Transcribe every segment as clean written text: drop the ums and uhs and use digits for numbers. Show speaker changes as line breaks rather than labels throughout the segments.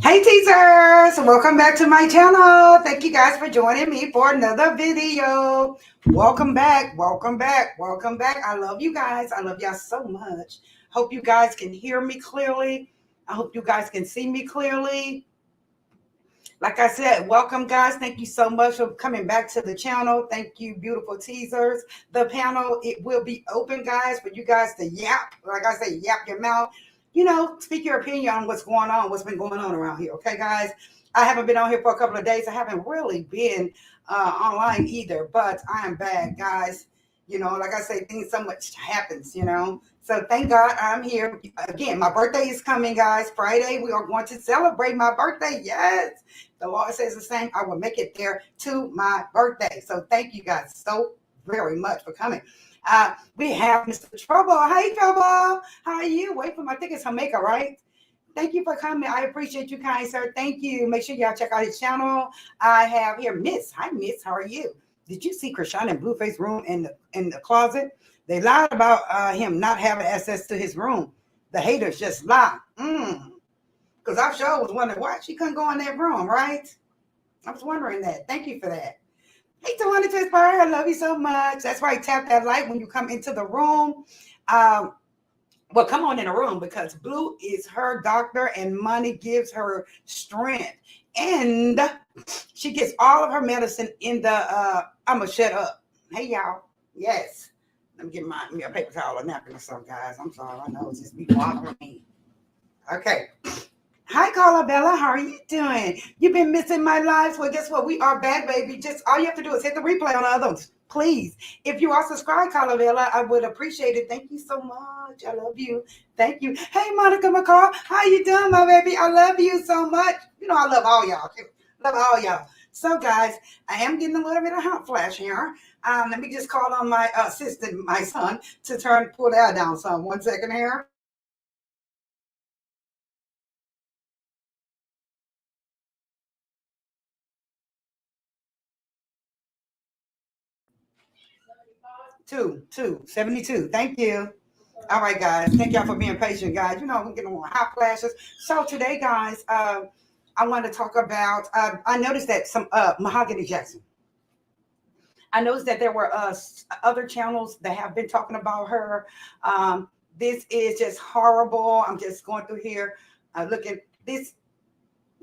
Hey teasers, welcome back to my channel. Thank you guys for joining me for another video. Welcome back, welcome back, welcome back. I love you guys. I love y'all so much. Hope you guys can hear me clearly. I hope you guys can see me clearly. Like I said, welcome guys. Thank you so much for coming back to the channel. Thank you, beautiful teasers. The panel, it will be open, guys, for you guys to yap. Like I say, yap your mouth. Speak your opinion on what's going on, what's been going on around here. Okay, guys? I haven't been on here for a couple of days. I haven't really been online either, but I am back, guys. Like I say, things so much happens. So thank God I'm here. Again, my birthday is coming, guys. Friday, we are going to celebrate my birthday. Yes. The Lord says the same. I will make it there to my birthday. So thank you guys so very much for coming. We have Mr. Trouble. Hey, Trouble. How are you? Wait for my tickets, Jamaica, right? Thank you for coming. I appreciate you, kind sir. Thank you. Make sure y'all check out his channel. I have here Miss. Hi, Miss. How are you? Did you see Chrisean and Blueface room in the closet? They lied about him not having access to his room. The haters just lie. Because I sure was wondering why she couldn't go in that room, right? I was wondering that. Thank you for that. Hey, 200 to Inspire. I love you so much. That's right. Tap that like when you come into the room. Well, come on in the room because Blue is her doctor and money gives her strength. And she gets all of her medicine in the, I'm going to shut up. Hey, y'all. Yes. Let me get me a paper towel or napkin or something, guys. I'm sorry. I know it's just be bothering me. Okay. Hi, Carla Bella. How are you doing? You've been missing my lives. Well, guess what? We are back, baby. Just all you have to do is hit the replay on the others. Please. If you are subscribed, Carla Bella, I would appreciate it. Thank you so much. I love you. Thank you. Hey, Monica McCall. How you doing, my baby? I love you so much. I love all y'all. Love all y'all. So, guys, I am getting a little bit of hot flash here. Let me just call on my assistant, my son, to pull that down some. 1 second here. Two, 72. Thank you. All right, guys. Thank y'all for being patient, guys. We're getting on hot flashes. So today, guys, I want to talk about. I noticed that some Mahogany Jackson. I noticed that there were other channels that have been talking about her. This is just horrible. I'm just going through here, looking this.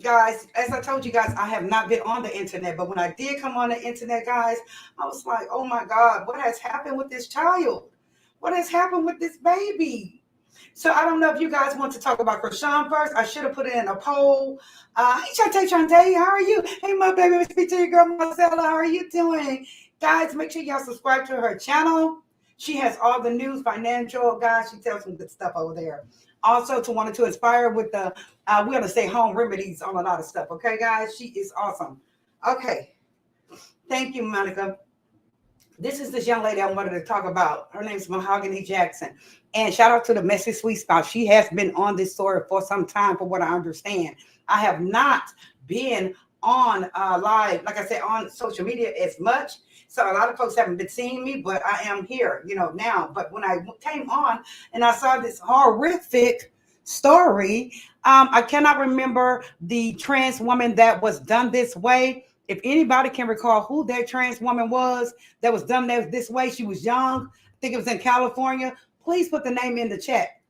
Guys, as I told you guys, I have not been on the internet, but when I did come on the internet, guys, I was like, oh my God, what has happened with this child? What has happened with this baby? So I don't know if you guys want to talk about Chrisean first. I should have put it in a poll. Hey, Shantae, how are you? Hey, my baby, speak to your girl, Marcella. How are you doing? Guys, make sure y'all subscribe to her channel. She has all the news, financial, guys. She tells some good stuff over there. Also, wanted to inspire with the, we're going to say home remedies on a lot of stuff. Okay, guys? She is awesome. Okay. Thank you, Monica. This is this young lady I wanted to talk about. Her name's Mahogany Jackson. And shout out to the Messy Sweet Spot. She has been on this story for some time, for what I understand. I have not been on live, like I said, on social media as much. So a lot of folks haven't been seeing me, but I am here, now. But when I came on and I saw this horrific story, I cannot remember the trans woman that was done this way. If anybody can recall who that trans woman was that was done this way, she was young. I think it was in California. Please put the name in the chat.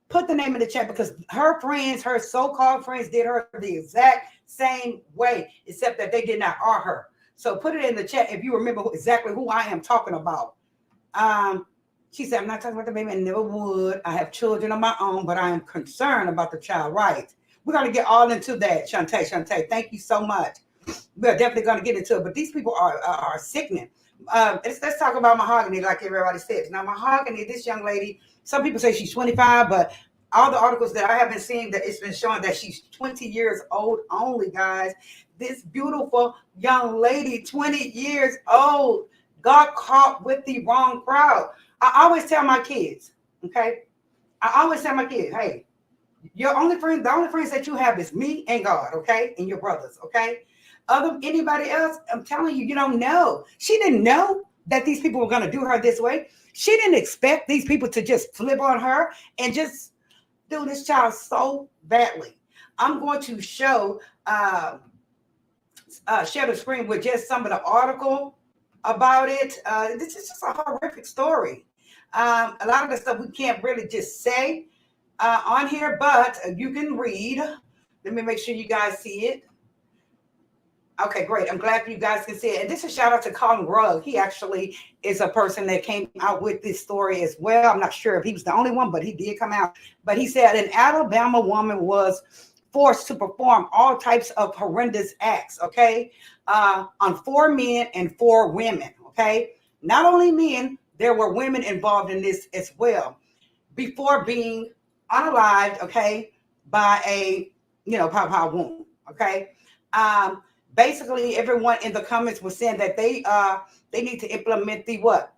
Put the name in the chat because her friends, her so-called friends, did her the exact same way, except that they did not are her. So put it in the chat if you remember exactly who I am talking about. She said, I'm not talking about the baby. I never would. I have children of my own, but I am concerned about the child rights. We're going to get all into that, Shantae. Thank you so much. We're definitely going to get into it. But these people are sickening. Let's talk about Mahogany, like everybody says. Now, Mahogany, this young lady, some people say she's 25, but all the articles that I have been seeing, that it's been showing that she's 20 years old only, guys. This beautiful young lady, 20 years old, got caught with the wrong crowd. I always tell my kids, okay? I always tell my kids, hey, the only friends that you have is me and God, okay? And your brothers, okay? Anybody else, I'm telling you, you don't know. She didn't know that these people were going to do her this way. She didn't expect these people to just flip on her and just do this child so badly. I'm going to share the screen with just some of the article about it. This is just a horrific story. A lot of the stuff we can't really just say on here, but you can read. Let me make sure you guys see it. Okay, great. I'm glad you guys can see it. And this is a shout out to Colin Rugg. He actually is a person that came out with this story as well. I'm not sure if he was the only one, but he did come out. But he said an Alabama woman was forced to perform all types of horrendous acts, okay, on 4 men and 4 women, okay? Not only men, there were women involved in this as well before being unalived, okay, by a, pow wound, okay? Basically, everyone in the comments was saying that they need to implement the what?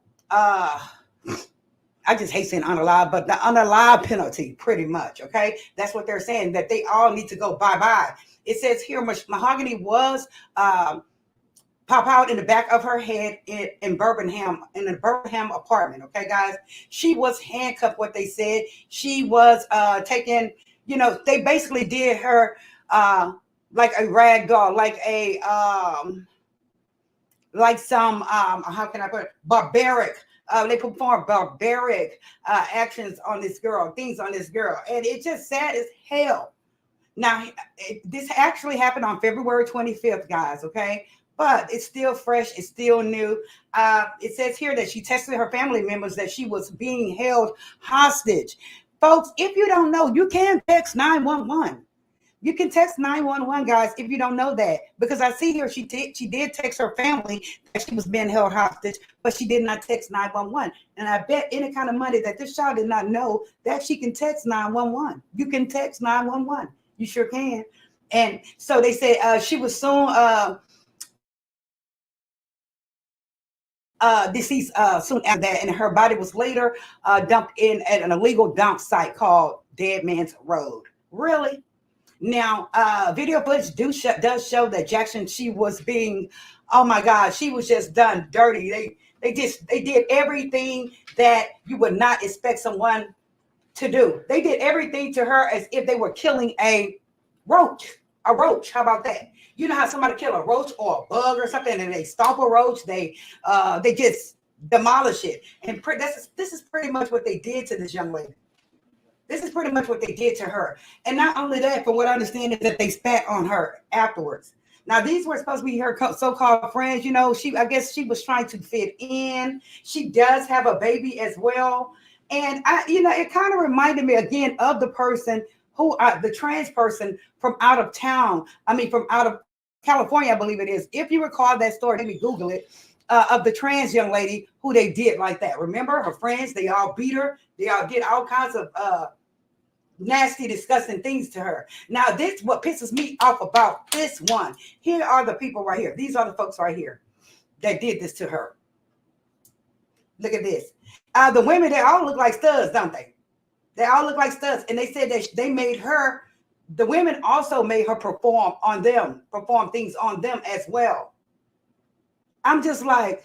I just hate saying unalive, but the unalive penalty, pretty much, okay? That's what they're saying, that they all need to go bye-bye. It says here, Mahogany was pop out in the back of her head in Birmingham, in a Birmingham apartment, okay, guys? She was handcuffed, what they said. She was taken, they basically did her like a rag doll, like a, like some, how can I put it, barbaric. They performed barbaric actions on this girl, things on this girl. And it's just sad as hell. Now, this actually happened on February 25th, guys, okay? But it's still fresh. It's still new. It says here that she texted her family members that she was being held hostage. Folks, if you don't know, you can text 911. You can text 911, guys, if you don't know that. Because I see here she did text her family that she was being held hostage, but she did not text 911. And I bet any kind of money that this child did not know that she can text 911. You can text 911. You sure can. And so they said she was soon deceased soon after that, and her body was later dumped in at an illegal dump site called Dead Man's Road. Really? Now, video footage does show that Jackson, she was being, oh my God, she was just done dirty. They did everything that you would not expect someone to do. They did everything to her as if they were killing a roach. A roach. How about that? You know how somebody kill a roach or a bug or something, and they stomp a roach, they just demolish it. And this is pretty much what they did to this young lady. This is pretty much what they did to her. And not only that, from what I understand, is that they spat on her afterwards. Now, these were supposed to be her so-called friends. I guess she was trying to fit in. She does have a baby as well. And it kind of reminded me again of the person who, the trans person from out of town. From out of California, I believe it is. If you recall that story, let me Google it. Of the trans young lady who they did like that. Remember, her friends, they all beat her. They all did all kinds of nasty, disgusting things to her. Now, this what pisses me off about this one. Here are the people right here. These are the folks right here that did this to her. Look at this. The women, they all look like studs, don't they? They all look like studs. And they said that they made her, the women also made her perform things on them as well. I'm just like,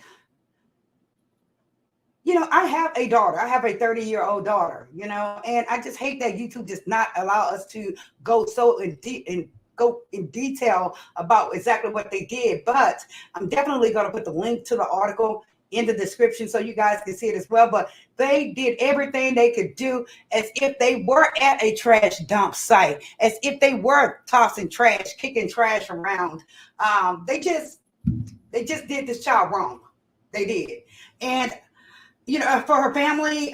I have a daughter. I have a 30-year-old daughter, and I just hate that YouTube does not allow us to go in detail about exactly what they did. But I'm definitely going to put the link to the article in the description so you guys can see it as well. But they did everything they could do as if they were at a trash dump site, as if they were tossing trash, kicking trash around. They just did this child wrong. They did. And, for her family,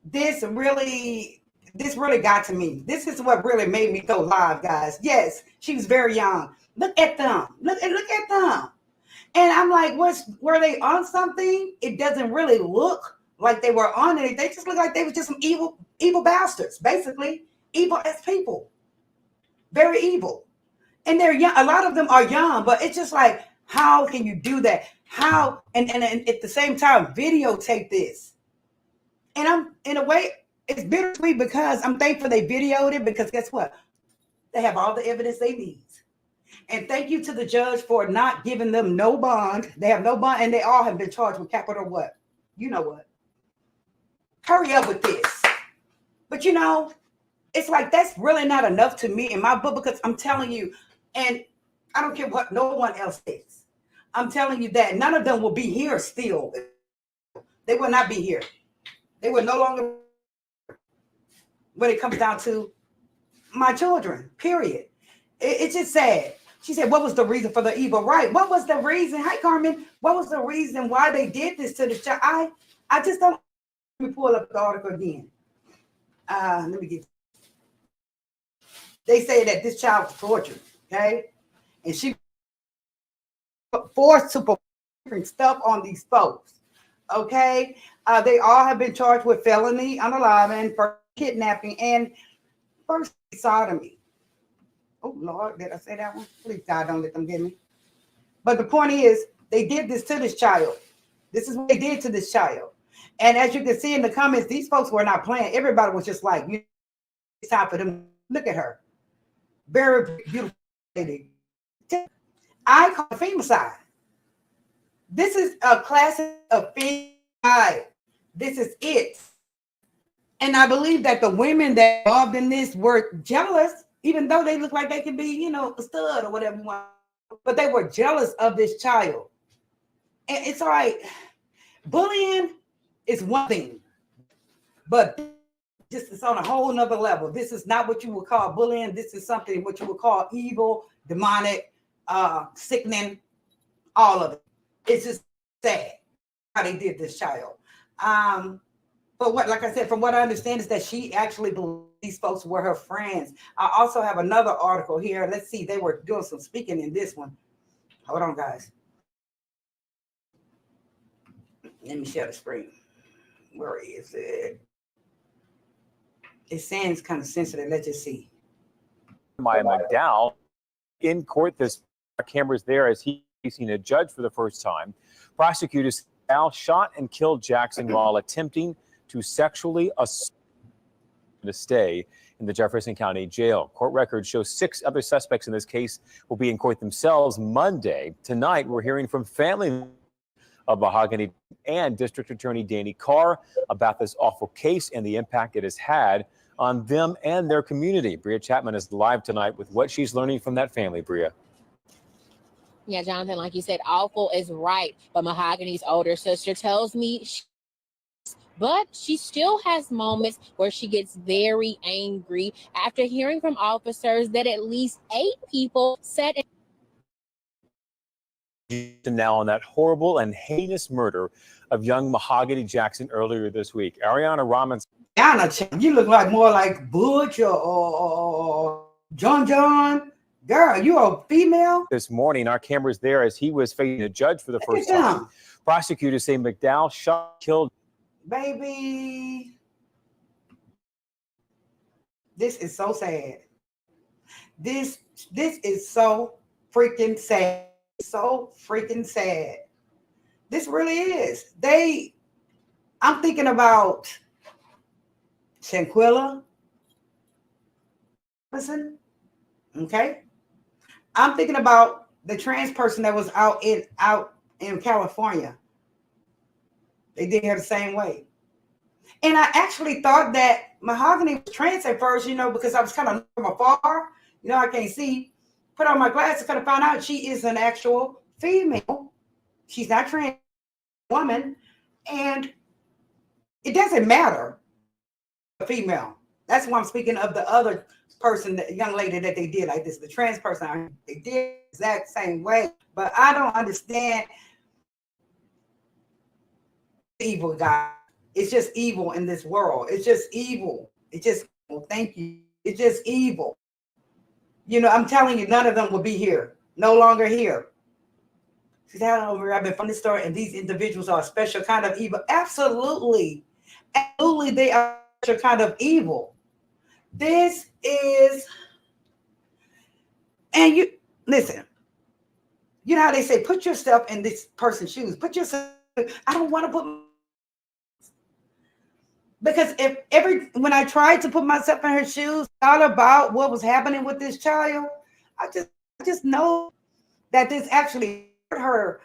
this really got to me. This is what really made me go live, guys. Yes, she was very young. Look at them. Look at them. And I'm like, were they on something? It doesn't really look like they were on it. They just look like they were just some evil bastards, basically. Evil as people. Very evil. And they're young. A lot of them are young, but it's just like, how can you do that? How? And at the same time, videotape this. And I'm, in a way, it's bittersweet because I'm thankful they videoed it, because guess what? They have all the evidence they need. And thank you to the judge for not giving them no bond. They have no bond, and they all have been charged with capital what? You know what? Hurry up with this. But It's like that's really not enough to me in my book because I'm telling you, and I don't care what no one else thinks. I'm telling you that none of them will be here still. They will not be here. They will no longer when it comes down to my children, period. It's just sad. She said, what was the reason for the evil? Right. What was the reason? Hi, Carmen. What was the reason why they did this to the child? I just don't. Let me pull up the article again. Let me get. They say that this child was tortured, okay? And she forced to perform stuff on these folks, okay? They all have been charged with felony unaliving, first kidnapping, and first sodomy. Oh, Lord, did I say that one? Please, God, don't let them get me. But the point is, they did this to this child. This is what they did to this child. And as you can see in the comments, these folks were not playing. Everybody was just like, it's time for them. Look at her. Very beautiful lady. I call it femicide. This is a classic of femicide. This is it. And I believe that the women that are involved in this were jealous, even though they look like they could be, a stud or whatever you want. But they were jealous of this child. And it's all right. Bullying is one thing, but this is on a whole nother level. This is not what you would call bullying. This is something what you would call evil, demonic, sickening, all of it. It's just sad how they did this child. But what, like I said, from what I understand is that she actually believed these folks were her friends. I also have another article here. Let's see. They were doing some speaking in this one. Hold on, guys. Let me share the screen. Where is it? It sounds kind of sensitive. Let's just see.
Maya McDowell in court. This camera's there as he's facing a judge for the first time. Prosecutors shot and killed Jackson while attempting to sexually assault to stay in the Jefferson County Jail. Court records show 6 other suspects in this case will be in court themselves Monday. Tonight, we're hearing from family of Mahogany and District Attorney Danny Carr about this awful case and the impact it has had on them and their community. Bria Chapman is live tonight with what she's learning from that family. Bria.
Yeah, Jonathan, like you said, awful is right. But Mahogany's older sister tells me but she still has moments where she gets very angry after hearing from officers that at least 8 people said
now on that horrible and heinous murder of young Mahogany Jackson earlier this week. Ariana Rahman.
You look like more like Butch or John. Girl, you a female?
This morning, our camera's there as he was facing a judge for the first time. Prosecutors say McDowell shot, killed.
Baby, this is so sad. This is so freaking sad. So freaking sad. This really is. I'm thinking about Shanquilla. Listen, okay. I'm thinking about the trans person that was out in California. They did her the same way. And I actually thought that Mahogany was trans at first, because I was kind of from afar. I can't see. Put on my glasses, kind of found out she is an actual female. She's not trans woman. And it doesn't matter. Female. That's why I'm speaking of the other person, the young lady that they did like this, the trans person. They did the exact same way. But I don't understand evil, guys. It's just evil in this world. It's just evil. It's just evil. Thank you. It's just evil. I'm telling you, none of them will be here. No longer here. See that over? I've been from the story, and these individuals are a special kind of evil. Absolutely. Absolutely, they are a special kind of evil. This is, and you listen, you know how they say, put yourself in this person's shoes. Put yourself, I don't want to put, because when I tried to put myself in her shoes, thought about what was happening with this child, I just know that this actually hurt her,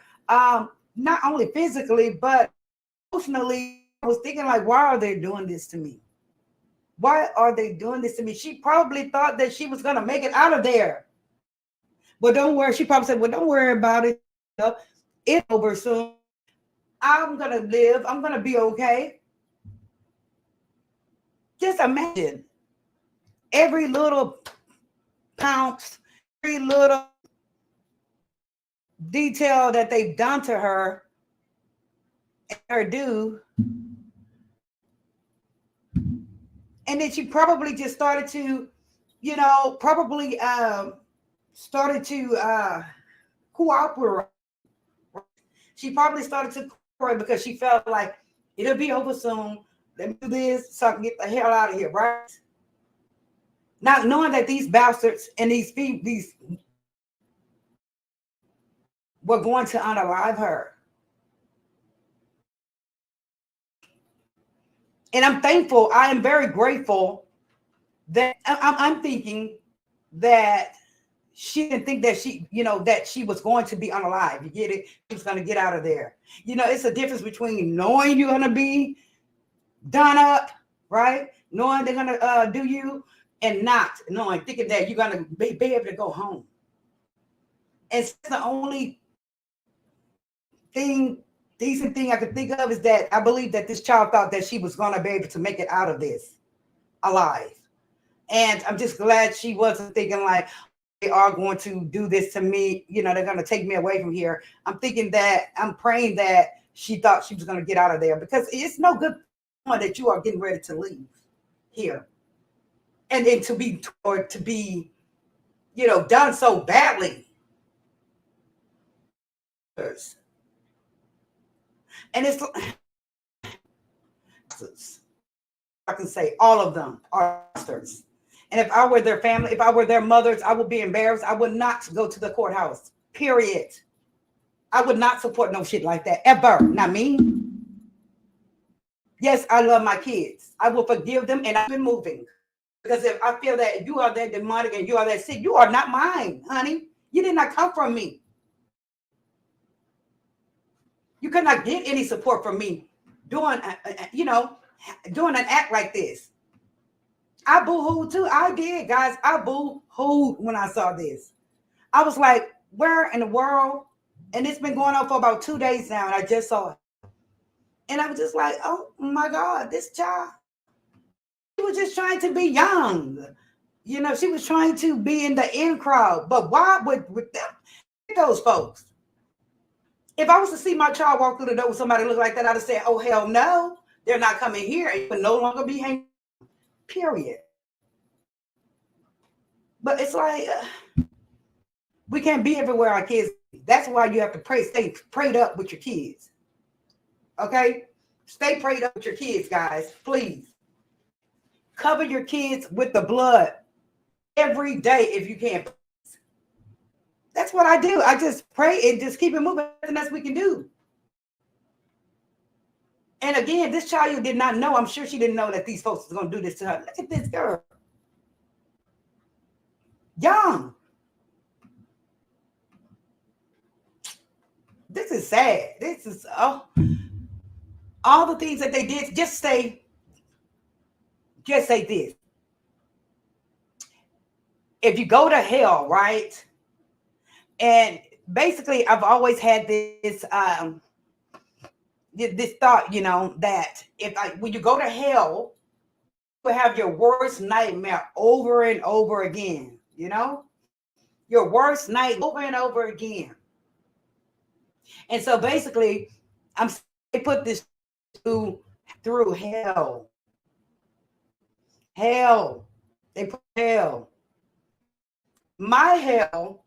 not only physically, but emotionally. I was thinking like, why are they doing this to me? Why are they doing this to me? She probably thought that she was going to make it out of there. Well, don't worry. She probably said, well, don't worry about it. It's over soon. I'm going to live. I'm going to be okay. Just imagine every little pounce, every little detail that they've done to her and her do. And then she probably just started to, started to cooperate. She probably started to cooperate because she felt like it'll be over soon. Let me do this so I can get the hell out of here, right? Not knowing that these bastards and these were going to unalive her. And I'm thankful. I am very grateful that I'm thinking that she didn't think that that she was going to be unalive. You get it? She was going to get out of there. It's a difference between knowing you're going to be done up, right? Knowing they're going to do you, and not knowing, thinking that you're going to be able to go home. And it's the only decent thing I could think of is that I believe that this child thought that she was going to be able to make it out of this alive. And I'm just glad she wasn't thinking like, they are going to do this to me. They're going to take me away from here. I'm praying that she thought she was going to get out of there, because it's no good that you are getting ready to leave here. And then to be done so badly. And it's, I can say all of them are monsters. And if I were their family, if I were their mothers, I would be embarrassed. I would not go to the courthouse, period. I would not support no shit like that, ever. Not me. Yes, I love my kids. I will forgive them, and I've been moving. Because if I feel that you are that demonic and you are that sick, you are not mine, honey. You did not come from me. You could not get any support from me doing an act like this. I boo-hooed too. I did, guys. I boo-hooed when I saw this. I was like, where in the world? And it's been going on for about 2 days now, and I just saw it. And I was just like, oh my God, this child. She was just trying to be young. She was trying to be in the in crowd. But why with those folks? If I was to see my child walk through the door with somebody look like that, I'd have said, oh, hell no. They're not coming here. It would no longer be hanging. Period. But it's like, we can't be everywhere our kids. That's why you have to stay prayed up with your kids. Okay? Stay prayed up with your kids, guys. Please. Cover your kids with the blood every day if you can. That's what I do. I just pray and just keep it moving. And that's what we can do. And again, this child did not know. I'm sure she didn't know that these folks were going to do this to her. Look at this girl. Young. This is sad. This is all the things that they did. Just say this. If you go to hell, right? And basically, I've always had this thought, that when you go to hell, you will have your worst nightmare over and over again. Your worst night over and over again. And so basically, they put this through hell. Hell. They put hell. My hell,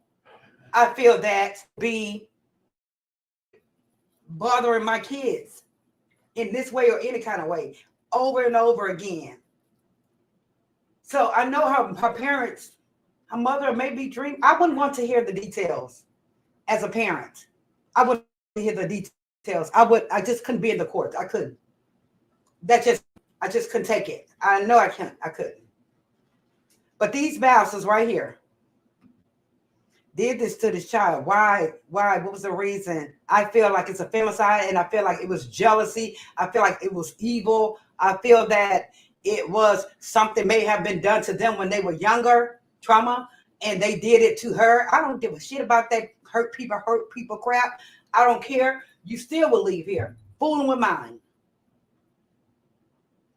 I feel that be bothering my kids in this way or any kind of way over and over again. So I know how her parents, her mother may be dreaming. I wouldn't want to hear the details as a parent. I wouldn't hear the details. I just couldn't be in the court. I couldn't. I just couldn't take it. I know I couldn't. But these bastards right here did this to this child. Why? What was the reason? I feel like it's a femicide, and I feel like it was jealousy. I feel like it was evil. I feel that it was something may have been done to them when they were younger, trauma, and they did it to her. I don't give a shit about that hurt people crap. I don't care. You still will leave here fooling with mine.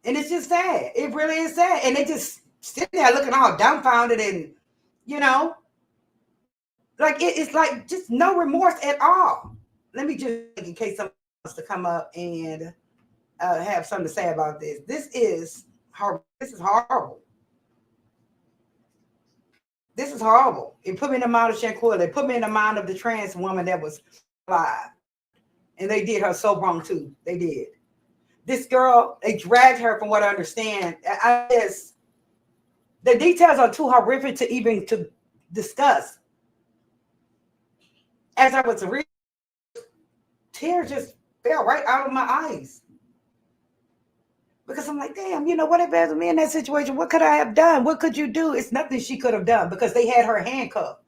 And it's just sad. It really is sad. And they just sit there looking all dumbfounded and, like it's like just no remorse at all. Let me just, in case someone wants to come up and have something to say about this. This is horrible. This is horrible. This is horrible. It put me in the mind of Shanquilla. They put me in the mind of the trans woman that was alive. And they did her so wrong too. They did. This girl, they dragged her from what I understand. The details are too horrific to even to discuss. As I was reading, tears just fell right out of my eyes. Because I'm like, damn, what if it was me in that situation? What could I have done? What could you do? It's nothing she could have done because they had her handcuffed.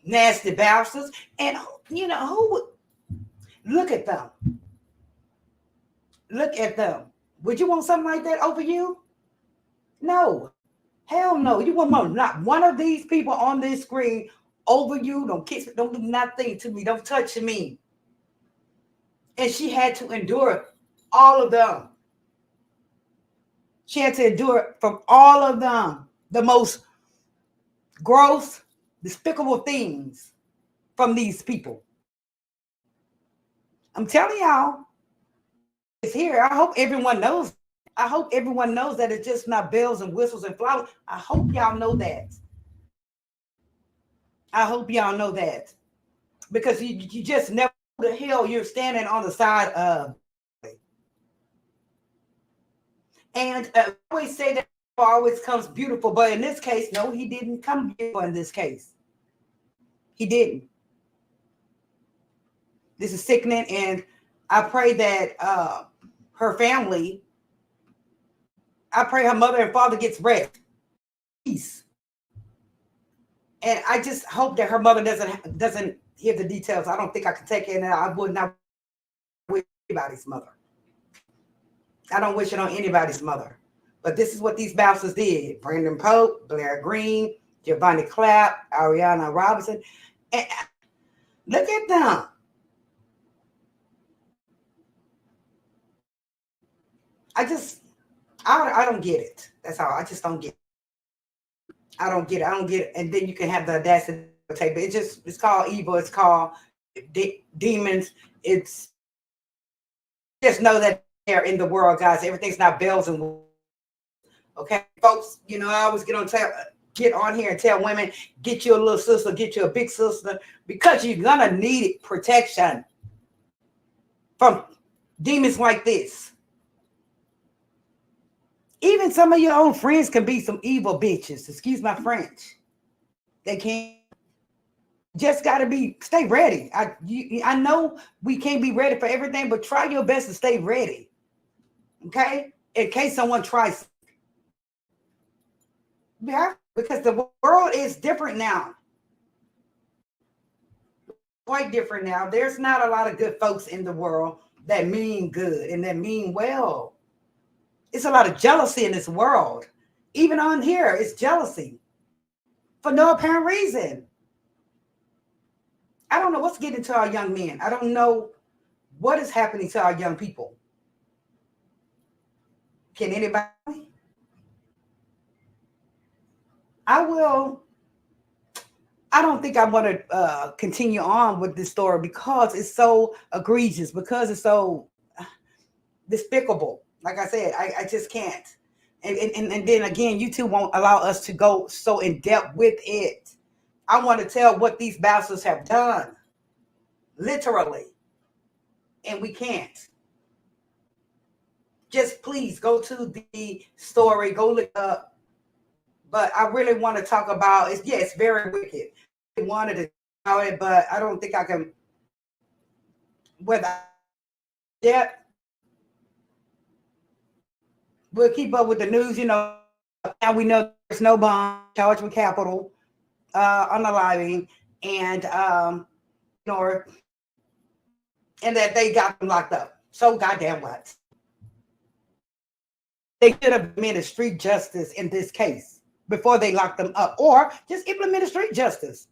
Nasty bastards. And, who would look at them? Look at them. Would you want something like that over you? No. Hell no. You won't want not one of these people on this screen over you. Don't kiss me. Don't do nothing to me. Don't touch me. And she had to endure all of them. She had to endure from all of them the most gross, despicable things from these people. I'm telling y'all, it's here. I hope everyone knows. I hope everyone knows that it's just not bells and whistles and flowers. I hope y'all know that. I hope y'all know that. Because you just never know the hell you're standing on the side of. And I always say that always comes beautiful, but in this case, no, he didn't come beautiful in this case. He didn't. This is sickening, and I pray that her family, I pray her mother and father gets rest, peace. And I just hope that her mother doesn't hear the details. I don't think I can take it, and I would not wish anybody's mother. I don't wish it on anybody's mother. But this is what these bastards did. Brandon Pope, Blair Green, Giovanni Clapp, Ariana Robinson. And look at them. I don't get it. That's all. I just don't get it. I don't get it. And then you can have the audacity to take it. It's called evil. It's called demons. It's just know that they're in the world, guys. Everything's not bells and whistles. Okay, folks, I always get on here and tell women, get you a little sister, get you a big sister, because you're gonna need protection from demons like this. Even some of your own friends can be some evil bitches. Excuse my French. They can't. Just gotta stay ready. I know we can't be ready for everything, but try your best to stay ready. Okay, in case someone tries. Yeah, because the world is different now. Quite different now. There's not a lot of good folks in the world that mean good and that mean well. It's a lot of jealousy in this world. Even on here, it's jealousy for no apparent reason. I don't know what's getting to our young men. I don't know what is happening to our young people. Can anybody? I don't think I want to continue on with this story because it's so egregious, because it's so despicable. Like I said, I just can't. And then again, YouTube won't allow us to go so in depth with it. I want to tell what these bastards have done, literally, and we can't. Just please go to the story, go look up. But I really want to talk about it. Yeah, it's very wicked. I wanted to talk about it, but I don't think I can. We'll keep up with the news. Now we know there's no bond charged with capital unaliving, and and that they got them locked up. So goddamn what? They should have implemented street justice in this case before they locked them up, or just implement street justice.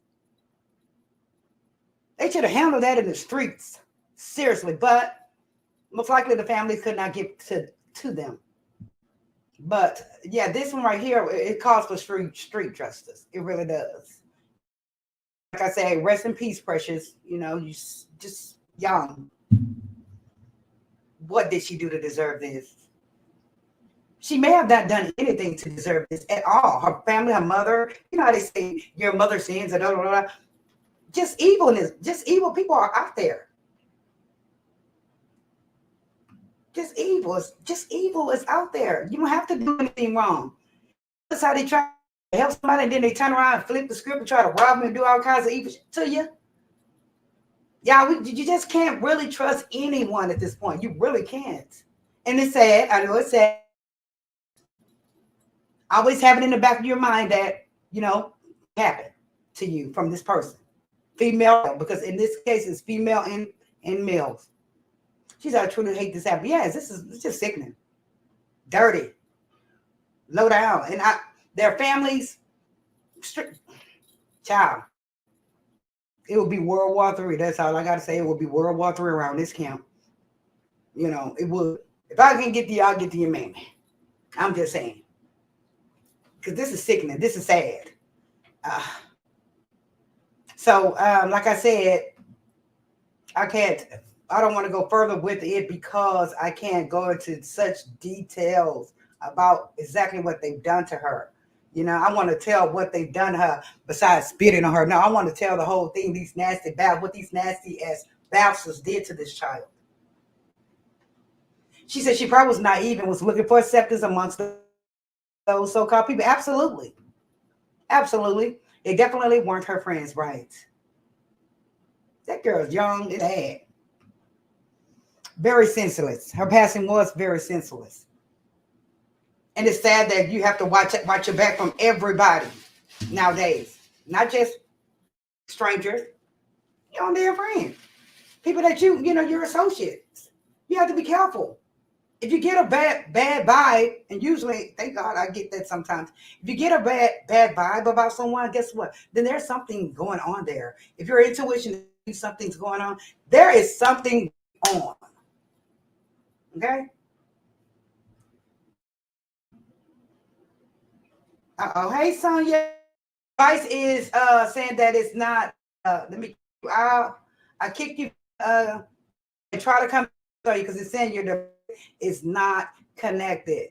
They should have handled that in the streets, seriously. But most likely the families could not get to them. But yeah, this one right here, it calls for street justice. It really does. Like I say, rest in peace, Precious. You know, you just young. What did she do to deserve this? She may have not done anything to deserve this at all. Her family, her mother, you know how they say your mother sins, and blah, blah, blah. Just evilness, just evil people are out there. Just evil is out there. You don't have to do anything wrong. That's how they try to help somebody, and then they turn around and flip the script and try to rob them and do all kinds of evil shit to you. Yeah, you just can't really trust anyone at this point. You really can't. And it's sad. I know it's sad. Always have it in the back of your mind that, you know, happened to you from this person. Female, because in this case, it's female and males. She said, I truly hate this happening. Yes, it's just sickening. Dirty. Low down. And their families, child. It will be World War III. That's all I got to say. It will be World War III around this camp. You know, it would. If I can get to you, I'll get to your man. I'm just saying. Because this is sickening. This is sad. So, like I said, I don't want to go further with it because I can't go into such details about exactly what they've done to her. You know, I want to tell what they've done to her besides spitting on her. No, I want to tell the whole thing, what these nasty ass bastards did to this child. She said she probably was naive and was looking for acceptance amongst those so-called people. Absolutely. Absolutely. They definitely weren't her friends, right? That girl's young and bad. Very senseless. Her passing was very senseless. And it's sad that you have to watch your back from everybody nowadays. Not just strangers. Your own dear friends. People that your associates. You have to be careful. If you get a bad vibe, and usually, thank God I get that sometimes. If you get a bad vibe about someone, guess what? Then there's something going on there. If your intuition is something's going on, there is something on. Okay? Hey, Sonia. Advice is saying that it's not. I kicked you. And try to come to you because it's saying you're is not connected.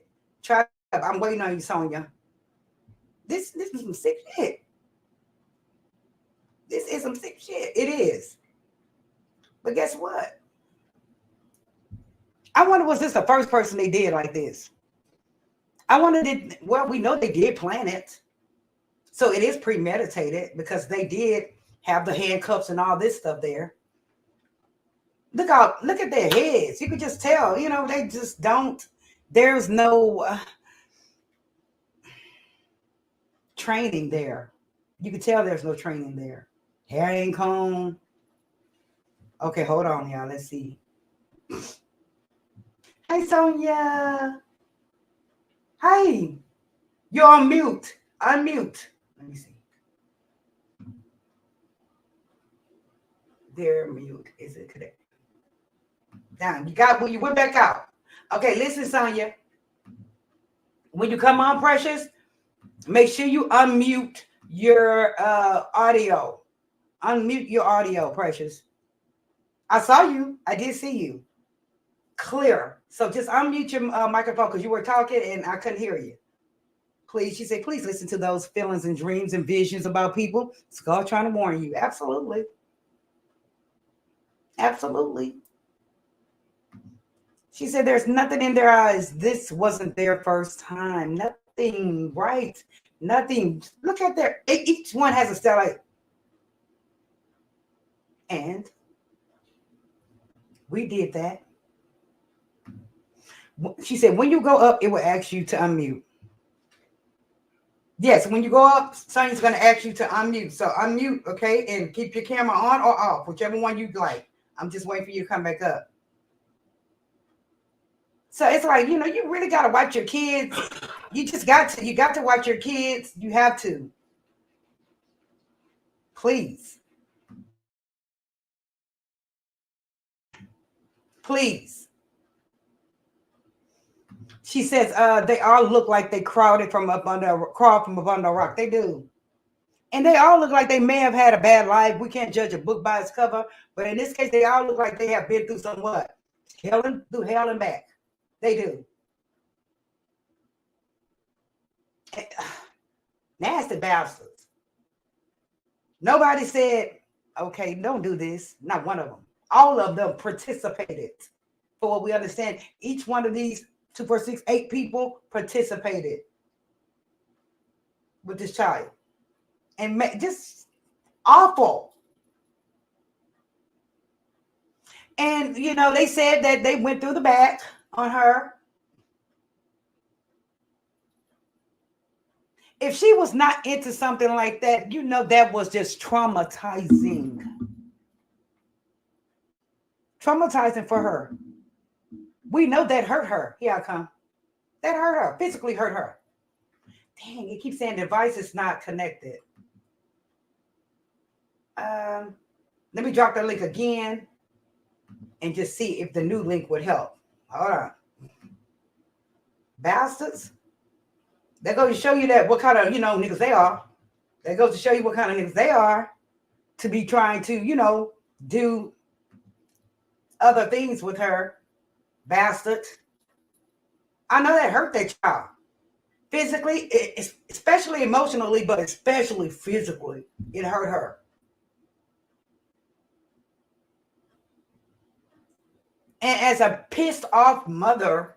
I'm waiting on you, Sonia. This is some sick shit. This is some sick shit. It is. But guess what? I wonder, was this the first person they did like this? I wonder, we know they did plan it. So it is premeditated because they did have the handcuffs and all this stuff there. Look at their heads. You could just tell, they just don't. There's no training there. You can tell there's no training there. Hair ain't combed. Okay, hold on, y'all. Let's see. Hey, Sonia. Hey, you're on mute. Unmute. Let me see. They're mute. Is it today? Down. You went back out. Okay, listen, Sonia. When you come on, Precious, make sure you unmute your audio. Unmute your audio, Precious. I saw you. I did see you. Clear. So just unmute your microphone because you were talking and I couldn't hear you. Please, she said, please listen to those feelings and dreams and visions about people. It's God trying to warn you. Absolutely. Absolutely. She said there's nothing in their eyes. This wasn't their first time. Nothing, right? Nothing. Look at each one has a stellar. And we did that. She said, when you go up, it will ask you to unmute. Yes, when you go up, Sonia's going to ask you to unmute. So unmute, okay? And keep your camera on or off, whichever one you'd like. I'm just waiting for you to come back up. So it's like, you know, you really got to watch your kids. You got to watch your kids. You have to. Please. Please. She says, they all look like they crawled from up under a rock. They do. And they all look like they may have had a bad life. We can't judge a book by its cover. But in this case, they all look like they have been through some what? Through hell and back. They do. Nasty bastards. Nobody said, okay, don't do this. Not one of them. All of them participated. For what we understand, each one of these 2, 4, 6, 8 people participated with this child. And just awful. And, you know, they said that they went through the back on her. If she was not into something like that, you know, that was just traumatizing. Traumatizing for her. We know that hurt her. Here I come. That hurt her. Physically hurt her. Dang, it keeps saying device is not connected. Let me drop that link again and just see if the new link would help. Hold on. Bastards. That goes to show you that what kind of, you know, niggas they are. That goes to show you what kind of niggas they are to be trying to, you know, do other things with her. Bastards. I know that hurt that child. Physically, especially emotionally, but especially physically, it hurt her. And as a pissed off mother,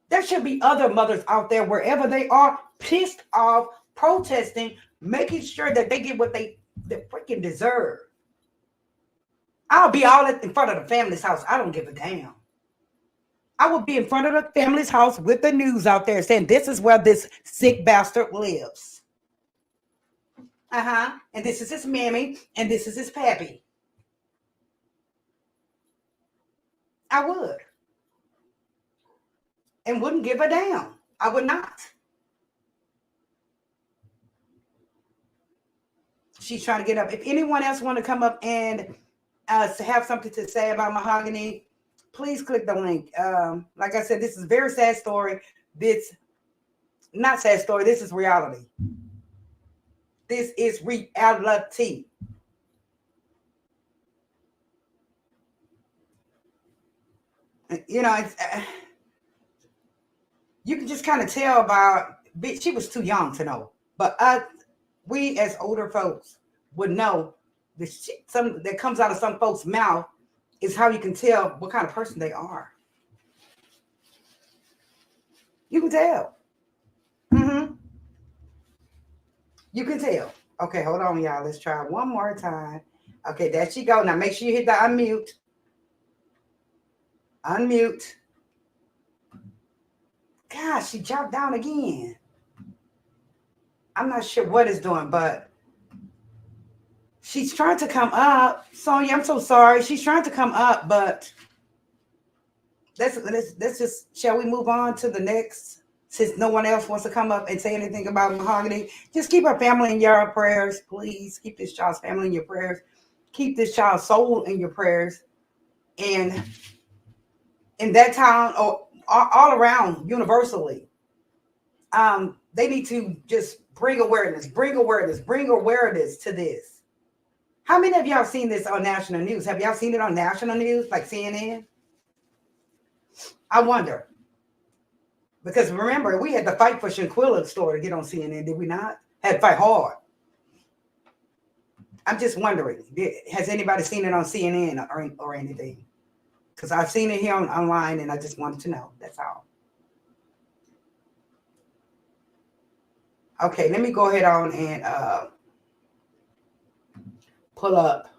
there should be other mothers out there, wherever they are, pissed off, protesting, making sure that they get what they freaking deserve. I'll be all in front of the family's house. I don't give a damn. I will be in front of the family's house with the news out there saying, this is where this sick bastard lives. And this is his mammy, and this is his pappy. I would. And wouldn't give a damn. I would not. She's trying to get up. If anyone else want to come up and have something to say about Mahogany, please click the link. Like I said, this is a very sad story. This not sad story. This is reality. This is reality. You know, it's, you can just kind of tell about, she was too young to know. But we as older folks would know the shit that comes out of some folks' mouth is how you can tell what kind of person they are. You can tell. You can tell. Okay, hold on, y'all. Let's try one more time. Okay, there she go. Now make sure you hit the unmute. Unmute. Gosh, she dropped down again. I'm not sure what it's doing, but she's trying to come up. Sonia, I'm so sorry. She's trying to come up, but let's just, shall we move on to the next? Since no one else wants to come up and say anything about Mahogany, just keep her family in your prayers, please. Keep this child's family in your prayers. Keep this child's soul in your prayers. And in that town, or all around, universally, they need to just bring awareness to this. How many of y'all seen this on national news? Have y'all seen it on national news, like CNN? I wonder. Because remember, we had to fight for Shanquilla's story to get on CNN, did we not? Had to fight hard. I'm just wondering, has anybody seen it on CNN or anything? Because I've seen it here online, and I just wanted to know. That's all. Okay, let me go ahead on and pull up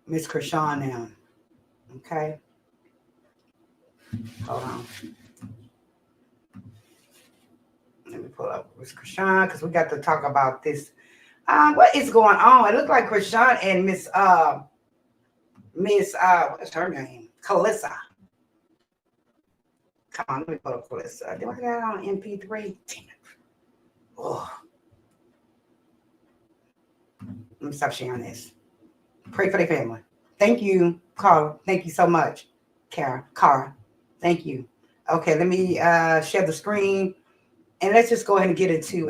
Miss Chrisean now. Okay. Hold on. Let me pull up Miss Chrisean because we got to talk about this. What is going on? It looked like Chrisean and Miss what's her name? Karlissa. Come on, let me pull up Karlissa. Do I got it on MP3? Damn it. Oh. Let me stop sharing this. Pray for the family. Thank you, Carl. Thank you so much, Cara. Thank you. Okay, let me share the screen. And let's just go ahead and get into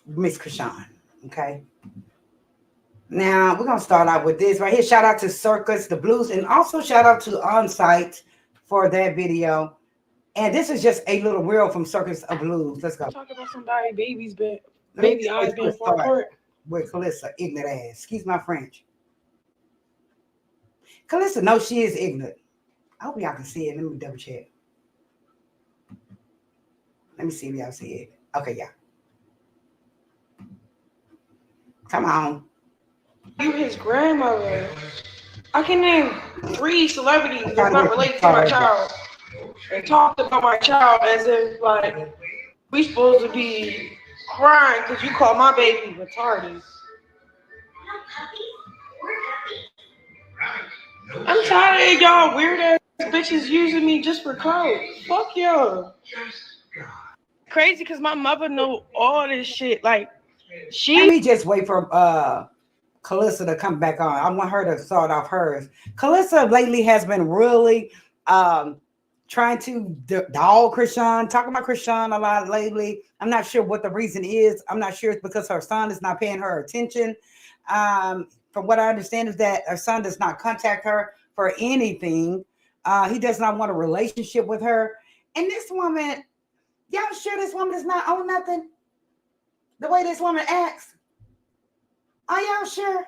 Miss Chrisean. Okay. Now we're gonna start out with this right here. Shout out to Circus the Blues, and also shout out to Onsite for that video. And this is just a little reel from Circus of Blues. Let's go.
Talk about somebody baby eyes being far apart.
With Karlissa, ignorant ass. Excuse my French. Karlissa, no, she is ignorant. I hope y'all can see it. Let me double check. Let me see if y'all see it. Okay, yeah. Come on.
You his grandmother. I can name 3 celebrities that's not related to my child. And talked about my child as if like we supposed to be crying because you call my baby retarded. I'm tired of y'all weird ass bitches using me just for clout. Fuck y'all. Crazy because my mother know all this shit. Like
Let me just wait for Karlissa to come back on. I want her to start off hers. Karlissa lately has been really trying to dog Chrisean, talking about Chrisean a lot lately. I'm not sure what the reason is. I'm not sure it's because her son is not paying her attention. From what I understand is that her son does not contact her for anything. He does not want a relationship with her. And this woman, y'all sure this woman does not own nothing? The way this woman acts? Are y'all sure?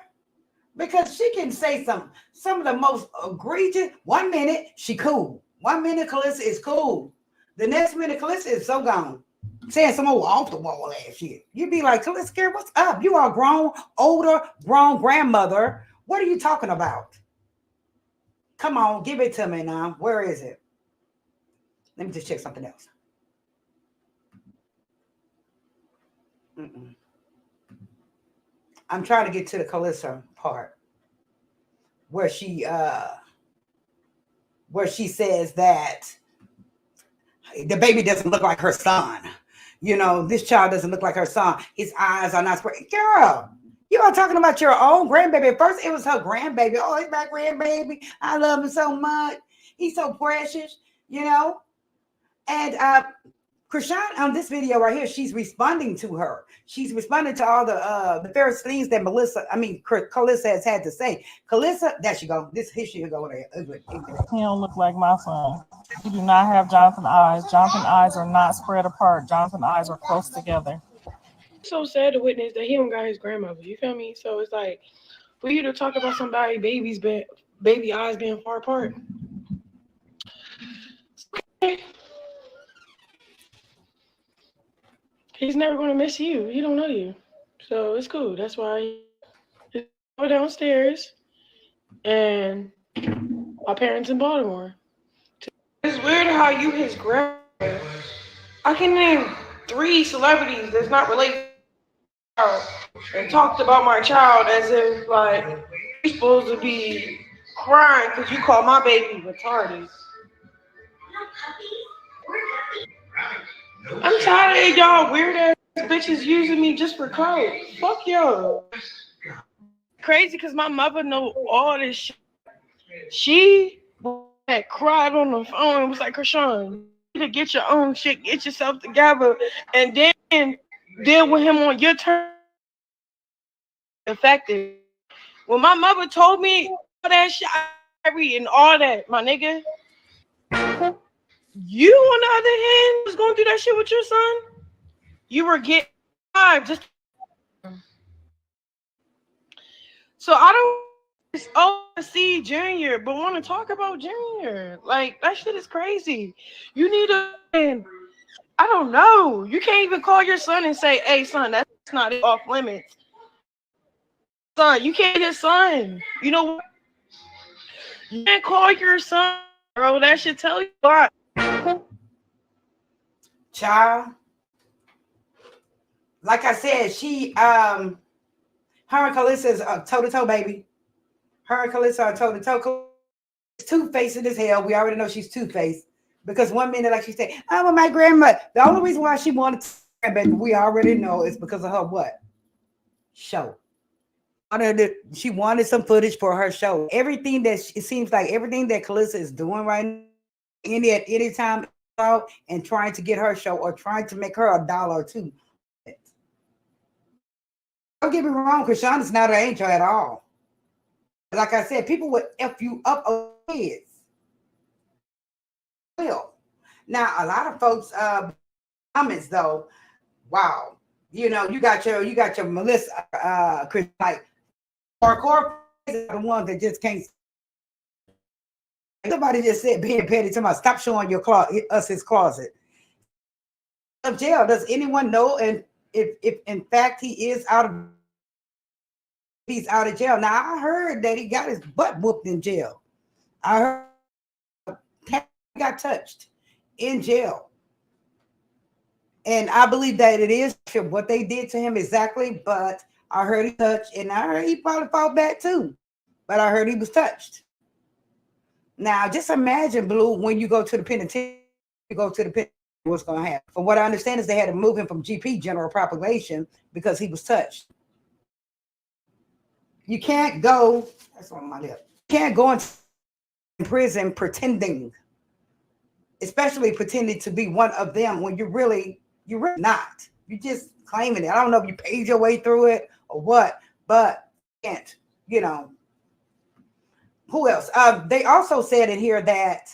Because she can say some of the most egregious. 1 minute, she cool. 1 minute, Karlissa is cool. The next minute, Karlissa is so gone. Saying some old off the wall ass shit. You'd be like, Karlissa, what's up? You are grown, grown grandmother. What are you talking about? Come on, give it to me now. Where is it? Let me just check something else. I'm trying to get to the Karlissa part where she says that the baby doesn't look like her son. You know, this child doesn't look like her son. His eyes are not spread. Girl, you are talking about your own grandbaby. At first, it was her grandbaby. Oh, it's my grandbaby. I love him so much. He's so precious, you know. And Chrisean on this video right here, she's responding to her. She's responding to all the various things that Karlissa has had to say. Karlissa, there she go. Here she go there.
He don't look like my son. He do not have Jonathan eyes. Jonathan eyes are not spread apart. Jonathan eyes are close together.
So sad to witness that he don't got his grandmother. You feel me? So it's like for you to talk about somebody baby eyes being far apart. Okay. He's never going to miss you. He don't know you. So it's cool. That's why he's downstairs and my parents in Baltimore. It's weird how you his grandmother. I can name 3 celebrities that's not related to my child and talked about my child as if like you're supposed to be crying because you call my baby retarded. I'm tired of y'all weird ass bitches using me just for clout. Fuck y'all. Crazy because my mother know all this shit. She had cried on the phone and was like, Chrisean, you need to get your own shit, get yourself together, and then deal with him on your terms. Effective. When my mother told me all that shit, and all that, my nigga. You, on the other hand, was going through that shit with your son. You were getting just. So I don't see Junior, but want to talk about Junior. Like that shit is crazy. You need I don't know. You can't even call your son and say, "Hey, son, that's not off limits." Son, you can't his son. You know what? You can't call your son, bro. That should tell you a lot.
Child, like I said, she her and Karlissa is toe to toe, baby. Her and Karlissa are toe to toe. two-faced as hell. We already know she's two-faced because one minute, like she said, I'm with my grandmother. The only reason why she wanted to, but we already know is because of her what? Show. She wanted some footage for her show. Everything that it seems like everything that Karlissa is doing right now, at any time out and trying to get her show or trying to make her $1 or $2. Don't get me wrong, Chrisean is not an angel at all. Like I said, people would F you up over kids. Well, now a lot of folks comments though, wow, you know, you got your Melissa Chris, like hardcore is the ones that just can't. Somebody just said being petty to my stop showing your us his closet of jail. Does anyone know? And if in fact he's out of jail. Now I heard that he got his butt whooped in jail. I heard he got touched in jail. And I believe that it is what they did to him exactly, but I heard he touched, and I heard he probably fought back too. But I heard he was touched. Now, just imagine, Blue, when you go to the penitentiary, what's going to happen. From what I understand is they had to move him from GP, general population, because he was touched. You can't go, that's on my lip. You can't go into prison pretending, especially pretending to be one of them when you're really not. You're just claiming it. I don't know if you paid your way through it or what, but you can't, you know. Who else? They also said in here that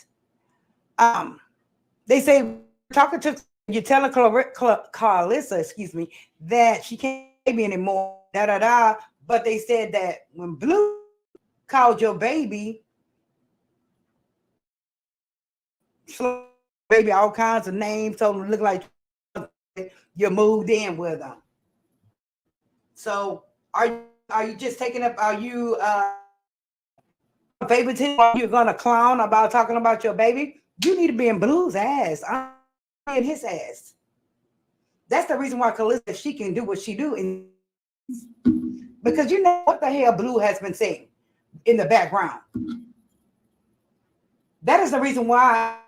they say talking to you're telling Karlissa, excuse me, that she can't baby anymore. But they said that when Blue called your baby all kinds of names, told him to look like you moved in with them. So are you just taking up? Are you favoritism? You're gonna clown about talking about your baby? You need to be in Blue's ass. I'm in his ass. That's the reason why Karlissa, she can do what she do, because you know what the hell Blue has been saying in the background. That is the reason why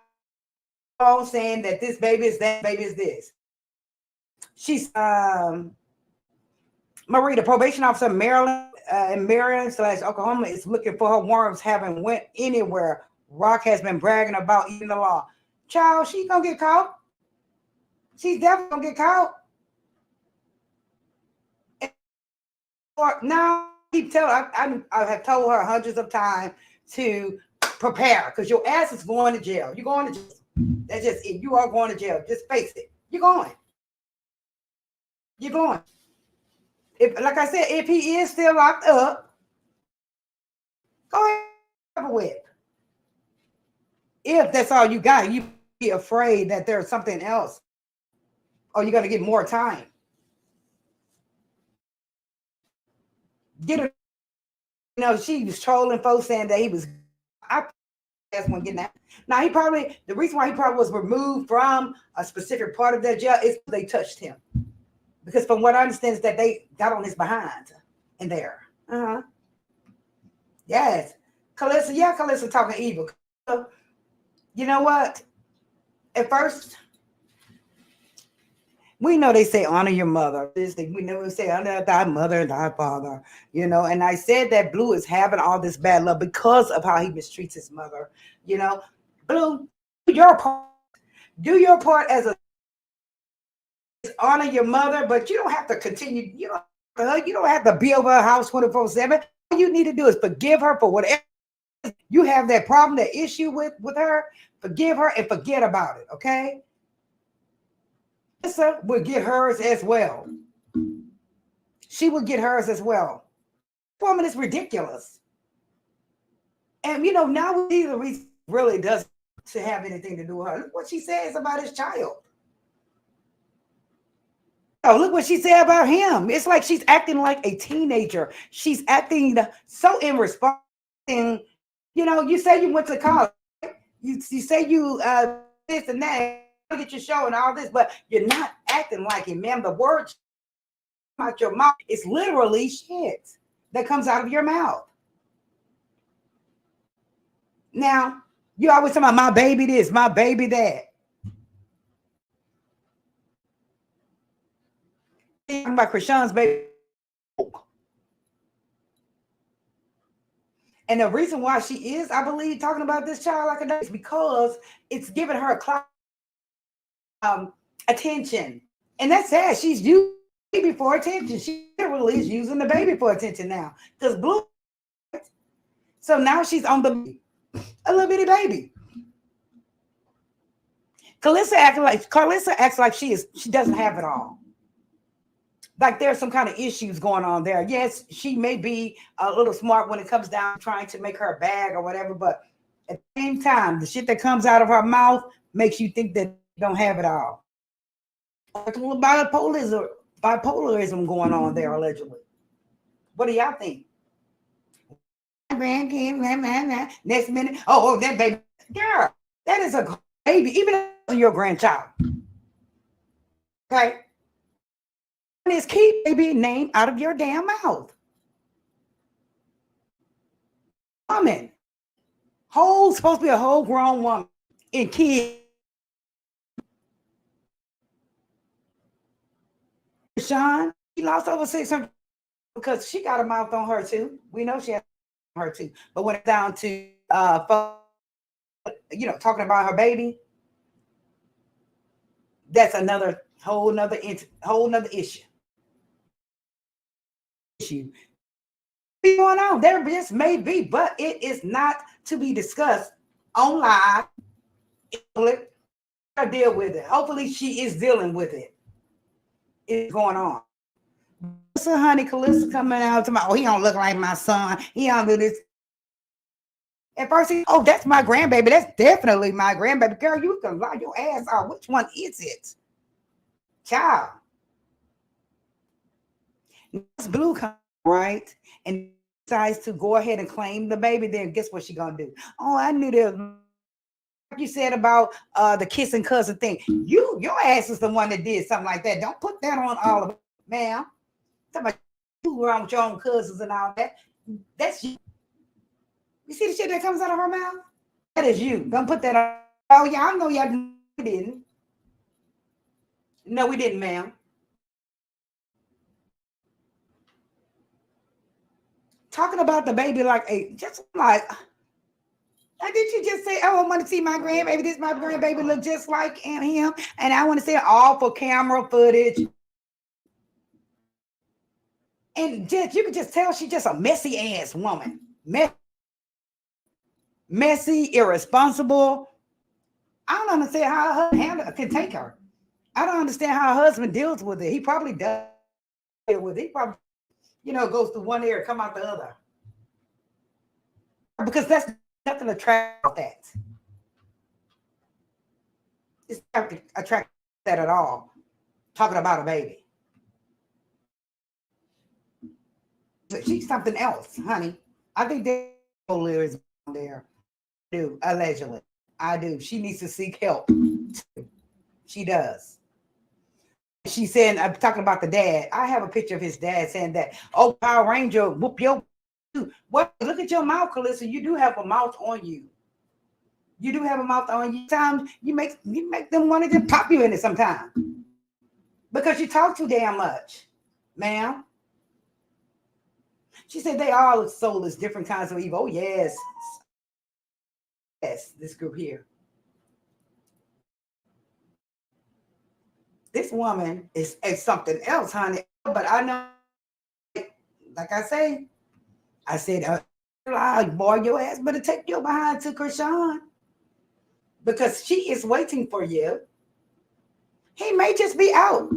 I'm saying that this baby is that, baby is this. She's Marie, the probation officer in Maryland /Oklahoma is looking for her warrants, haven't went anywhere. Rock has been bragging about eating the law. Child, she's gonna get caught. She's definitely gonna get caught. Now, keep telling. I have told her hundreds of times to prepare because your ass is going to jail. You're going to jail. That's just it. You are going to jail. Just face it. You're going. You're going. If, like I said, if he is still locked up, go ahead and have a whip. If that's all you got, you be afraid that there's something else, or you're gonna get more time. Get her. You know, she was trolling folks saying that he was. That's one getting that. Now the reason why he probably was removed from a specific part of that jail is they touched him. Because from what I understand is that they got on his behind in there. Yes. Karlissa talking evil. You know what? At first, we know they say honor your mother. We never say honor thy mother and thy father. You know, and I said that Blue is having all this bad love because of how he mistreats his mother. You know, Blue, do your part. Do your part as a honor your mother, but you don't have to continue. You don't have to be over her house 24/7. All you need to do is forgive her for whatever you have that problem, that issue with her. Forgive her and forget about it. Okay. Karlissa will get hers as well. She will get hers as well. This woman is ridiculous. And you know, now we see the reason really doesn't to have anything to do with her. Look what she says about his child. Oh, look what she said about him. It's like she's acting like a teenager. She's acting so irresponsible. You know, you say you went to college. You say you this and that, get your show and all this, but you're not acting like it, ma'am. The words out your mouth is literally shit that comes out of your mouth. Now, you always talking about my baby this, my baby that. Talking about Chrisean's baby. And the reason why she is, I believe, talking about this child like a dog is because it's giving her attention. And that's sad. She's using the baby for attention. She literally is using the baby for attention now. Because Blue. So now she's on a little bitty baby. Karlissa acts like she doesn't have it all. Like there's some kind of issues going on there. Yes, she may be a little smart when it comes down to trying to make her a bag or whatever, but at the same time, the shit that comes out of her mouth makes you think that you don't have it all. There's a little bipolarism going on there, allegedly. What do y'all think? Grandkid, next minute, oh, that baby, girl, that is a baby, even if it's your grandchild. Okay. Is keep baby name out of your damn mouth. Woman, supposed to be a whole grown woman and kid. Sean, she lost over 600 because she got a mouth on her too. We know she has her too, but when it's down to talking about her baby, that's another whole nother issue. Be going on there just may be, but it is not to be discussed on live. I deal with it. Hopefully she is dealing with it. It's going on. So honey, Karlissa coming out to my, he don't look like my son, he don't do this. At first that's my grandbaby, that's definitely my grandbaby. Girl, you can lie your ass off. Which one is it? Child. This Blue comes, right, and decides to go ahead and claim the baby, then guess what she gonna do? Oh, I knew there was, like you said about the kissing cousin thing. Your ass is the one that did something like that. Don't put that on all of it, ma'am. Talking about you around with your own cousins and all that. That's you. You see the shit that comes out of her mouth? That is you. Don't put that on. Oh, yeah, I know y'all didn't. No, we didn't, ma'am. Talking about the baby like did you just say, oh, I want to see my grandbaby, this my grandbaby look just like him, and I want to see all for camera footage. And just you can just tell she's just a messy ass woman. Messy, irresponsible. I don't understand how her husband can take her. I don't understand how her husband deals with it. He probably does deal with it. He probably, goes through one ear, come out the other. Because that's nothing attractive about that. It's not attractive that at all. Talking about a baby. But she's something else, honey. I think that is there. I do, allegedly. I do. She needs to seek help. She does. She said, I'm talking about the dad. I have a picture of his dad saying that, oh, Power Ranger, whoop your. What? Look at your mouth, Karlissa. You do have a mouth on you. You do have a mouth on you. Sometimes you make them want to just pop you in it sometimes. Because you talk too damn much, ma'am. She said they all look soulless, different kinds of evil. Oh, yes. Yes, this group here. This woman is something else, honey. But I know, like I said, boy, your ass better take your behind to Chrisean. Because she is waiting for you. He may just be out.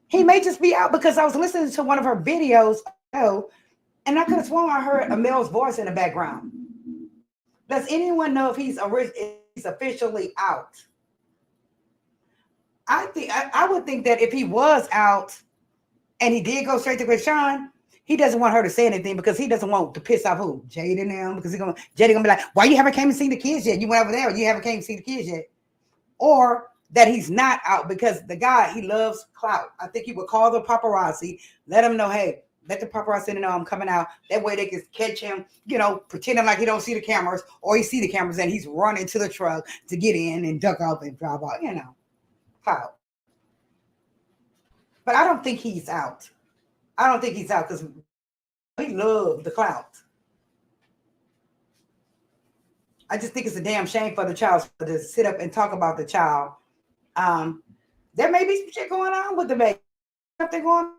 He may just be out because I was listening to one of her videos, and I could have sworn I heard a male's voice in the background. Does anyone know if he's officially out? I would think that if he was out and he did go straight to Chrisean, he doesn't want her to say anything because he doesn't want to piss off who? Jade and them, because Jade gonna be like, why you haven't came and seen the kids yet? You went over there, you haven't came and seen the kids yet. Or that he's not out because the guy, he loves clout. I think he would call the paparazzi, let him know, hey, Let the paparazzi know I'm coming out. That way they can catch him, pretending like he don't see the cameras, or he see the cameras and he's running to the truck to get in and duck off and drive out, How? But I don't think he's out. I don't think he's out because he loves the clout. I just think it's a damn shame for the child to sit up and talk about the child. There may be some shit going on with the baby. Something going on.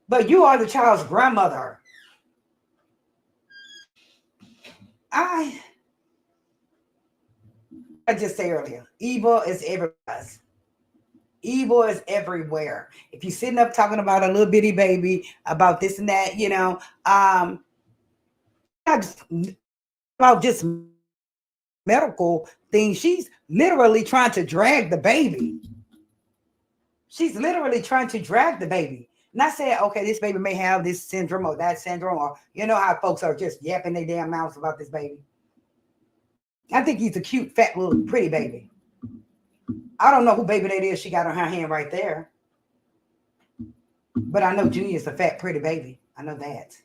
But you are the child's grandmother. I just say earlier, evil is everywhere. Evil is everywhere. If you're sitting up talking about a little bitty baby, about this and that, not just about just medical things. She's literally trying to drag the baby. She's literally trying to drag the baby. Not saying, okay, this baby may have this syndrome or that syndrome, or you know how folks are just yapping their damn mouths about this baby. I think he's a cute, fat, little pretty baby. I don't know who baby that is she got on her hand right there. But I know Junior's a fat, pretty baby. I know that.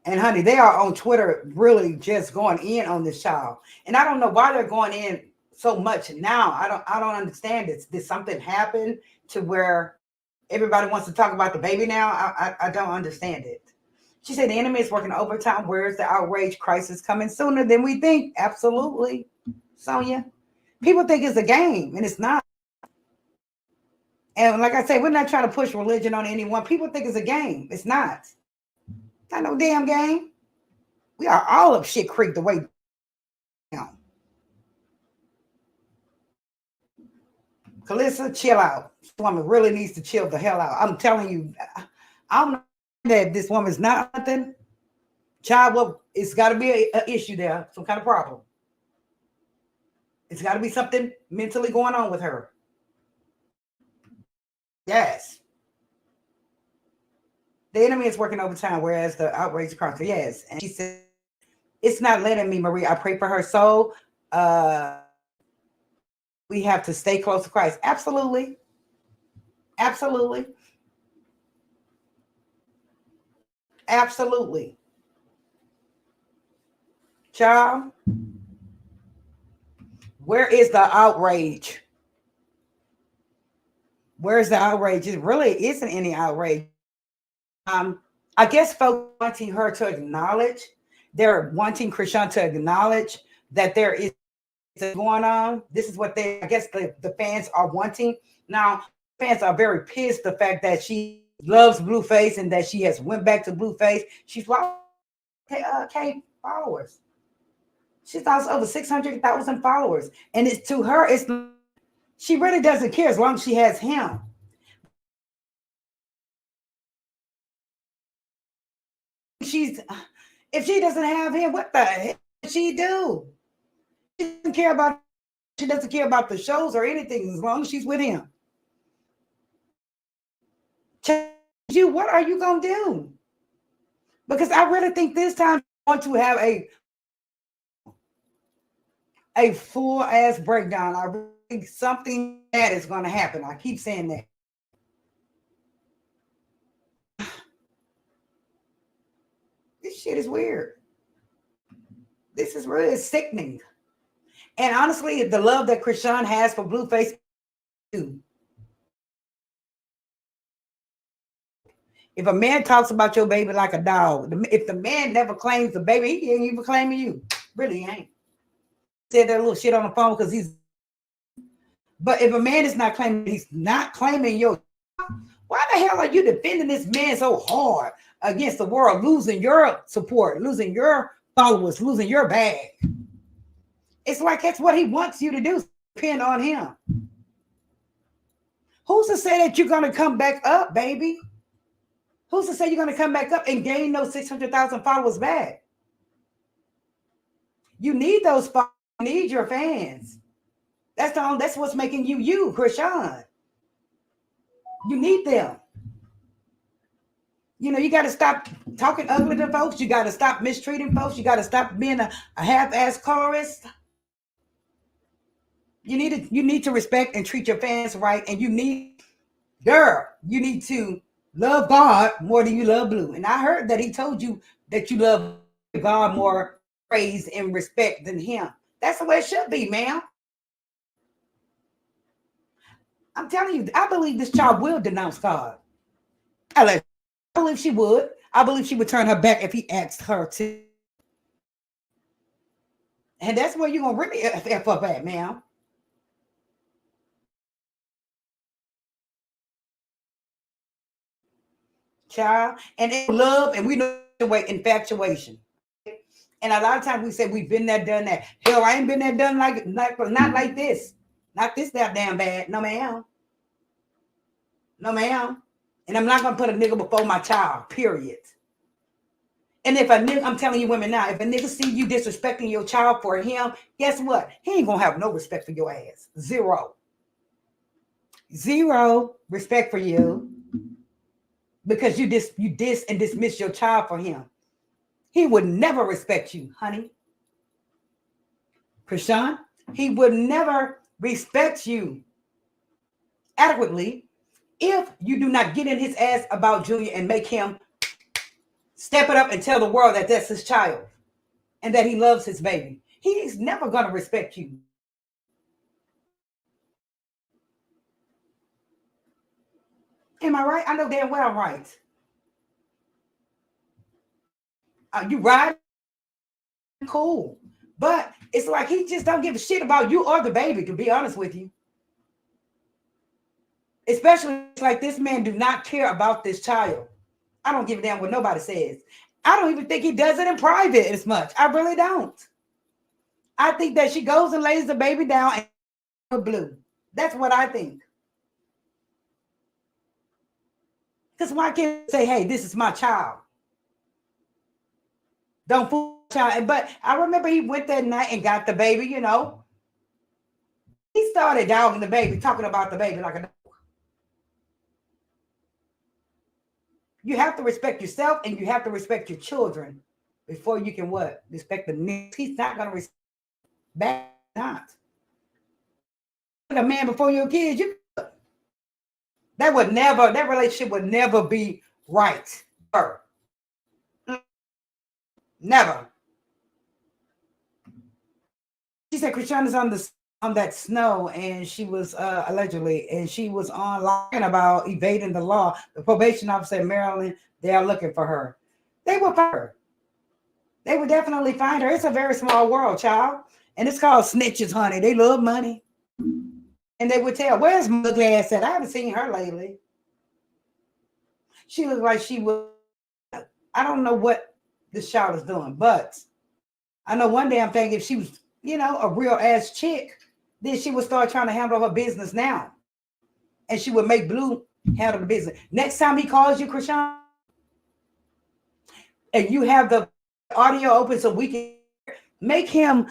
And honey, they are on Twitter really just going in on this child. And I don't know why they're going in so much now. I don't understand this. Did something happen to where everybody wants to talk about the baby now? I don't understand it. She said the enemy is working overtime. Where is the outrage crisis coming sooner than we think? Absolutely, Sonia. People think it's a game, and it's not. And like I say, we're not trying to push religion on anyone. People think it's a game. It's not. Not no damn game. We are all up shit creek the way down. Karlissa, chill out. This woman really needs to chill the hell out. I'm telling you, I don't know that this woman's not nothing. Child, well, it's got to be an issue there, some kind of problem. It's got to be something mentally going on with her. Yes. The enemy is working overtime, whereas the outrage across. Yes. And she said, it's not letting me, Marie. I pray for her soul. We have to stay close to Christ. Absolutely. Absolutely. Absolutely. Child, where is the outrage? Where's the outrage? It really isn't any outrage. I guess folks wanting her to acknowledge, they're wanting Chrisean to acknowledge that there is going on. This is what I guess the fans are wanting. Now, fans are very pissed the fact that she loves Blueface and that she has went back to Blueface. She's lost K followers. She's lost over 600,000 followers. And it's to her, she really doesn't care as long as she has him. If she doesn't have him, what the heck does she do? She doesn't care about the shows or anything as long as she's with him. You, what are you gonna do? Because I really think this time I want to have a full ass breakdown. I really think something bad is gonna happen. I keep saying that. This shit is weird. This is really sickening. And honestly, the love that Chrisean has for Blueface, too. If a man talks about your baby like a dog, if the man never claims the baby, he ain't even claiming you. Really ain't. Said that little shit on the phone because he's. But if a man is not claiming, he's not claiming your. Why the hell are you defending this man so hard against the world, losing your support, losing your followers, losing your bag? It's like that's what he wants you to do. Depend on him. Who's to say that you're going to come back up, baby? Who's to say you're going to come back up and gain those 600,000 followers back? You need those followers. You need your fans. That's what's making you, Chrisean. You need them. You know, you got to stop talking ugly to folks. You got to stop mistreating folks. You got to stop being a half-ass colorist. You need to respect and treat your fans right. And you need to love God more than you love Blue. And I heard that he told you that you love God more praise and respect than him. That's the way it should be, ma'am. I'm telling you, I believe this child will denounce God. I believe she would. I believe she would turn her back if he asked her to. And that's where you're going to really F up at, ma'am. Child. And love, and we know the way infatuation. And a lot of times we say we've been there, done that. Hell, I ain't been there, done like not like this. Not this that damn bad. No, ma'am. No, ma'am. And I'm not going to put a nigga before my child, period. And if a nigga, I'm telling you women now, if a nigga see you disrespecting your child for him, guess what? He ain't going to have no respect for your ass. Zero respect for you because you diss and dismiss your child for him. He would never respect you, honey. Chrisean, he would never respect you adequately if you do not get in his ass about Junior and make him step it up and tell the world that that's his child and that he loves his baby. He's never going to respect you. Am I right? I know damn well I'm right. You right? Cool. But it's like he just don't give a shit about you or the baby, to be honest with you. Especially like this man do not care about this child. I don't give a damn what nobody says. I don't even think he does it in private as much. I really don't. I think that she goes and lays the baby down and Blue. That's what I think. Because why can't you say, hey, this is my child? Don't fool child. But I remember he went that night and got the baby, you know. He started dogging the baby, talking about the baby like a dog. You have to respect yourself and you have to respect your children before you can what? Respect the next. He's not going to respect that. Not. A man before your kids, that relationship would never be right. Never. She said Chrisean is on that snow, and she was allegedly, and she was online about evading the law. The probation officer in Maryland, they are looking for her. They will find her. They would definitely find her. It's a very small world, child. And it's called snitches, honey. They love money. And they would tell, where's my ugly ass at? I haven't seen her lately. She looked like she was, I don't know what this child is doing, but I know one damn thing, if she was, you know, a real ass chick, then she would start trying to handle her business now. And she would make Blue handle the business. Next time he calls you, Chrisean, and you have the audio open so we can make him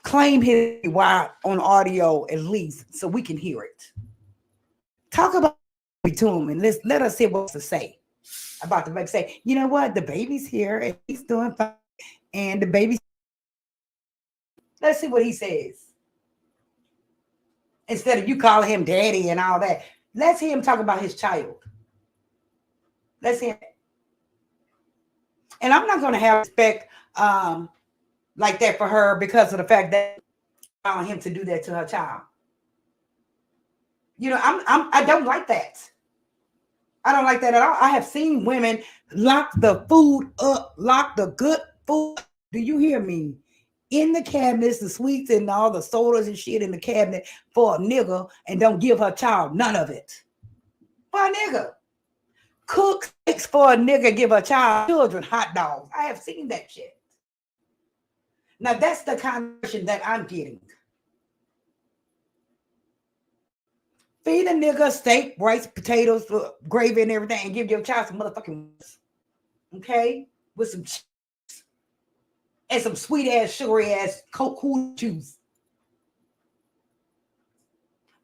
claim his wild on audio at least so we can hear it. Talk about it to him and let us hear what to say about the baby. Say, you know what? The baby's here and he's doing fine. And the baby's. Let's see what he says. Instead of you calling him daddy and all that, let's hear him talk about his child. Let's hear it. And I'm not going to have respect like that for her because of the fact that I want him to do that to her child. You know, I don't like that. I don't like that at all. I have seen women lock the food up, lock the good food. Do you hear me? In the cabinets, the sweets and all the sodas and shit in the cabinet for a nigga and don't give her child none of it. For a nigga. Cook steaks for a nigga, give her child children hot dogs. I have seen that shit. Now that's the kind of question that I'm getting. Feed a nigga steak, rice, potatoes, gravy, and everything, and give your child some motherfucking, okay, with some cheese and some sweet ass, sugary ass cool juice.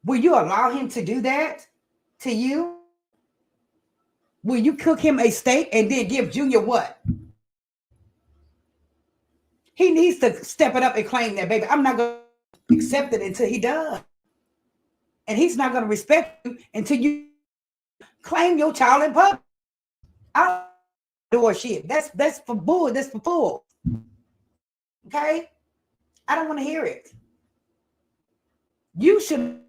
Will you allow him to do that to you? Will you cook him a steak and then give Junior what? He needs to step it up and claim that, baby. I'm not going to accept it until he does. And he's not going to respect you until you claim your child in public. I don't do shit. That's for bull. That's for fool. Okay? I don't want to hear it. You should.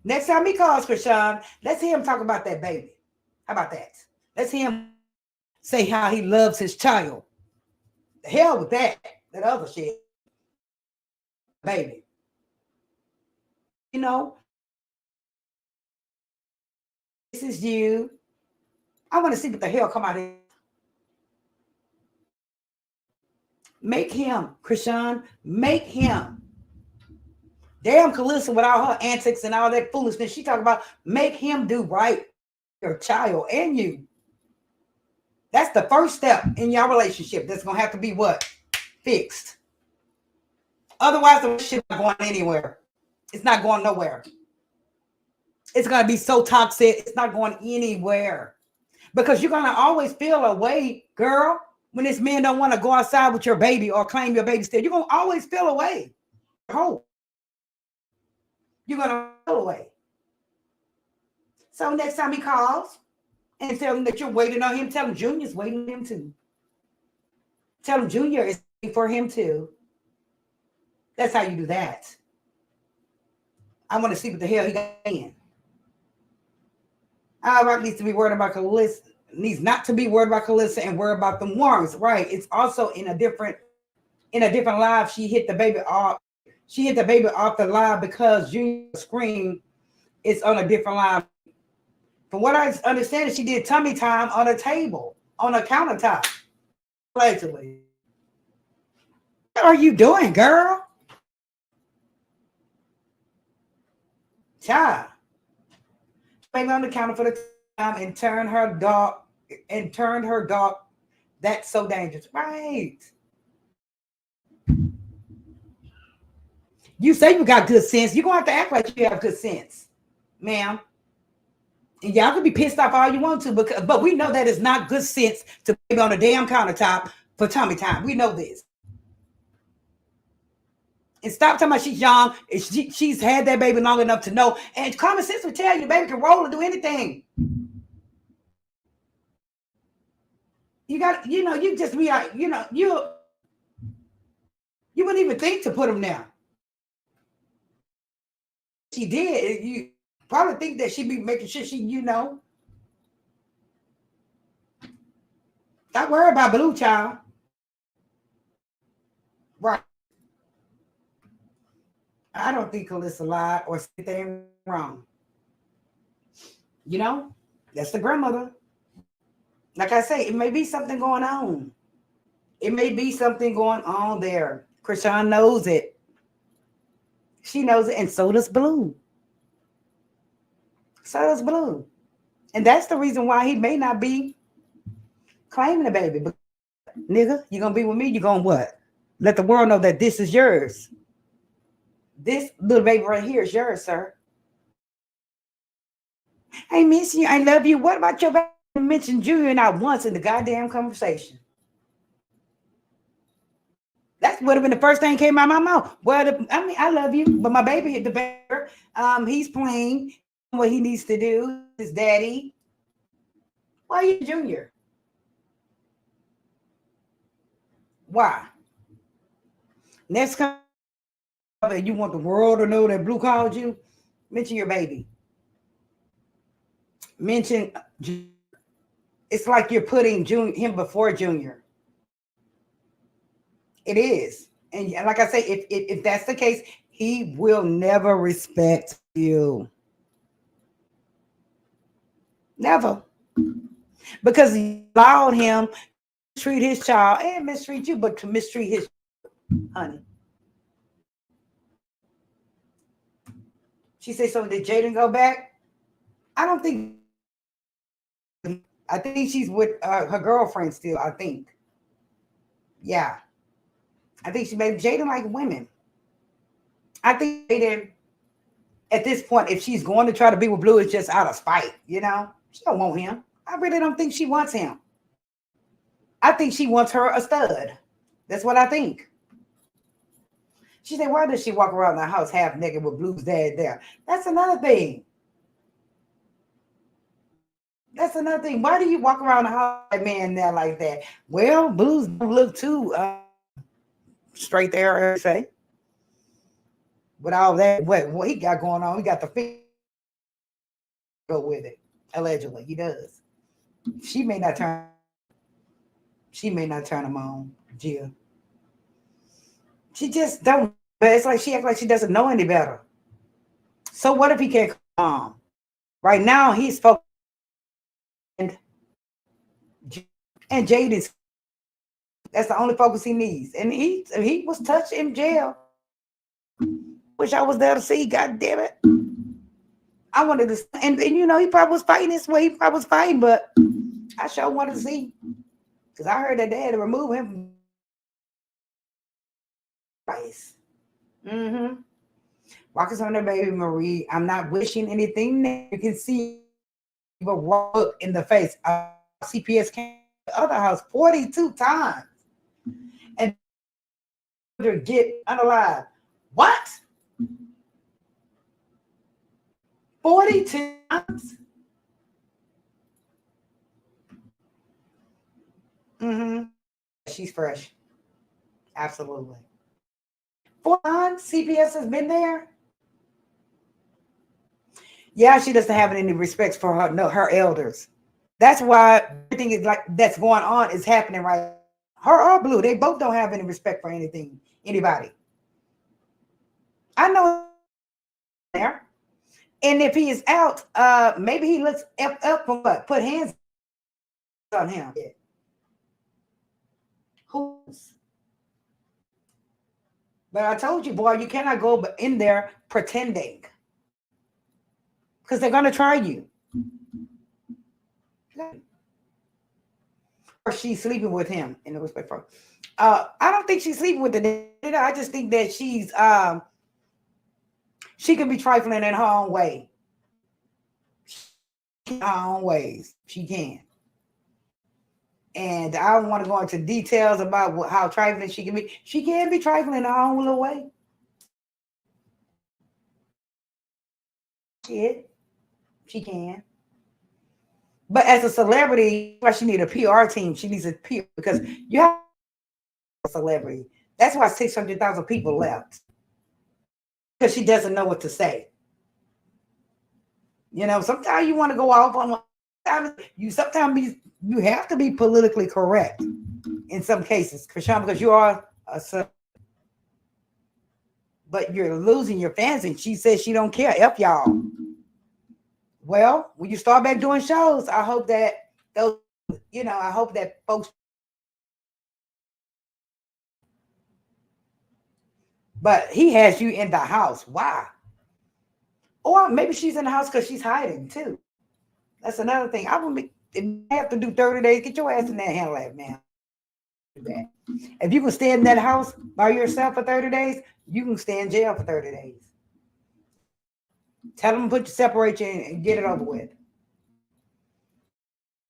Next time he calls Chrisean, let's hear him talk about that baby. How about that? Let's hear him say how he loves his child. The hell with that. That other shit. Baby. You know, this is you. I want to see what the hell come out of it. Make him, Chrisean, make him. Damn Karlissa with all her antics and all that foolishness she talk about, make him do right your child and you. That's the first step in your relationship. That's going to have to be what? Fixed. Otherwise, the shit not going anywhere. It's not going nowhere. It's going to be so toxic. It's not going anywhere. Because you're going to always feel a way, girl, when this man don't want to go outside with your baby or claim your baby still. You're going to always feel a way. Hope. You're going to feel a way. So next time he calls and tell him that you're waiting on him, tell him Junior's waiting on him too. Tell him Junior is waiting for him too. That's how you do that. I want to see what the hell he got in. Rock needs to be worried about Karlissa. Needs not to be worried about Karlissa and worry about them worms. Right. It's also in a different live. She hit the baby off. She hit the baby off the live because Junior's screen is on a different live. From what I understand, she did tummy time on a table, on a countertop. Allegedly. What are you doing, girl? Child. Maybe on the counter for the time and turned her dog. That's so dangerous. Right. You say you got good sense. You're going to have to act like you have good sense, ma'am. And y'all can be pissed off all you want to, but we know that it's not good sense to be on a damn countertop for tummy time. We know this. And stop talking about she's young. She's had that baby long enough to know. And common sense will tell you the baby can roll and do anything. You got, you just be like, you wouldn't even think to put him there. She did. You probably think that she'd be making sure Don't worry about Blue Child. Right. I don't think Karlissa lied or said anything wrong. That's the grandmother. Like I say, it may be something going on. It may be something going on there. Chrisean knows it. She knows it, and so does Blue. So does Blue. And that's the reason why he may not be claiming the baby. But, nigga, you're going to be with me? You're going to what? Let the world know that this is yours. This little baby right here is yours, sir. I miss you. I love you. What about your baby? I mentioned Junior not once in the goddamn conversation. That would have been the first thing came out of my mouth. Well, I love you, but my baby hit the bear. He's playing what he needs to do. His daddy. Why are you Junior? Why? Next time you want the world to know that Blue called you, mention your baby. Mention, it's like you're putting him before Junior. It is. And like I say, if that's the case, he will never respect you. Never. Because you allowed him to treat his child and mistreat you, but to mistreat his honey. She said, so did Jaden go back? I don't think. I think she's with her girlfriend still, I think. Yeah. I think she made Jaden like women. I think Jaden, at this point, if she's going to try to be with Blue, it's just out of spite, She don't want him. I really don't think she wants him. I think she wants her a stud. That's what I think. She said, why does she walk around the house half naked with Blue's dad there? That's another thing. That's another thing. Why do you walk around the house like man there like that? Well, Blues don't look too straight there, I say. With all that, what he got going on, he got the finger go with it. Allegedly, he does. She may not turn. She may not turn him on, Jill. She just don't. But it's like she acts like she doesn't know any better. So what if he can't come on? Right now, he's focused. And Jade is. That's the only focus he needs. And he was touched in jail. Wish I was there to see. God damn it. I wanted to, and you know, he probably was fighting this way. He probably was fighting, but I sure wanted to see. Because I heard that they had to remove him from Christ. Mm-hmm. Walkers on the baby Marie. I'm not wishing anything that you can see but look in the face. CPS came to the other house 42 times. And get unalive. What? 42 times? Mm-hmm. She's fresh. Absolutely. 4 times CPS has been there. Yeah, she doesn't have any respect for her elders. That's why everything is like that's going on is happening right. Her or Blue, they both don't have any respect for anybody. I know there. And if he is out, maybe he looks up from what? Put hands on him. Who's? But I told you, boy, you cannot go in there pretending. Because they're going to try you. Or she's sleeping with him in the respect for. I don't think she's sleeping with the nigga. I just think that she can be trifling in her own way. In her own ways. She can. And I don't want to go into details about how trifling she can be. She can be trifling in her own little way. She can. But as a celebrity, why she need a PR team? She needs a PR because you have a celebrity. That's why 600,000 people left. Because she doesn't know what to say. You know, sometimes you want to go off on one. Sometimes you have to be politically correct in some cases, Chrisean, because you are a celebrity. But you're losing your fans, and she says she don't care. F y'all. Well, when you start back doing shows, I hope that those, I hope that folks. But he has you in the house. Why? Or maybe she's in the house because she's hiding too. That's another thing. I would have to do 30 days. Get your ass in that handle that, man. If you can stay in that house by yourself for 30 days, you can stay in jail for 30 days. Tell them to separate you and get it over with.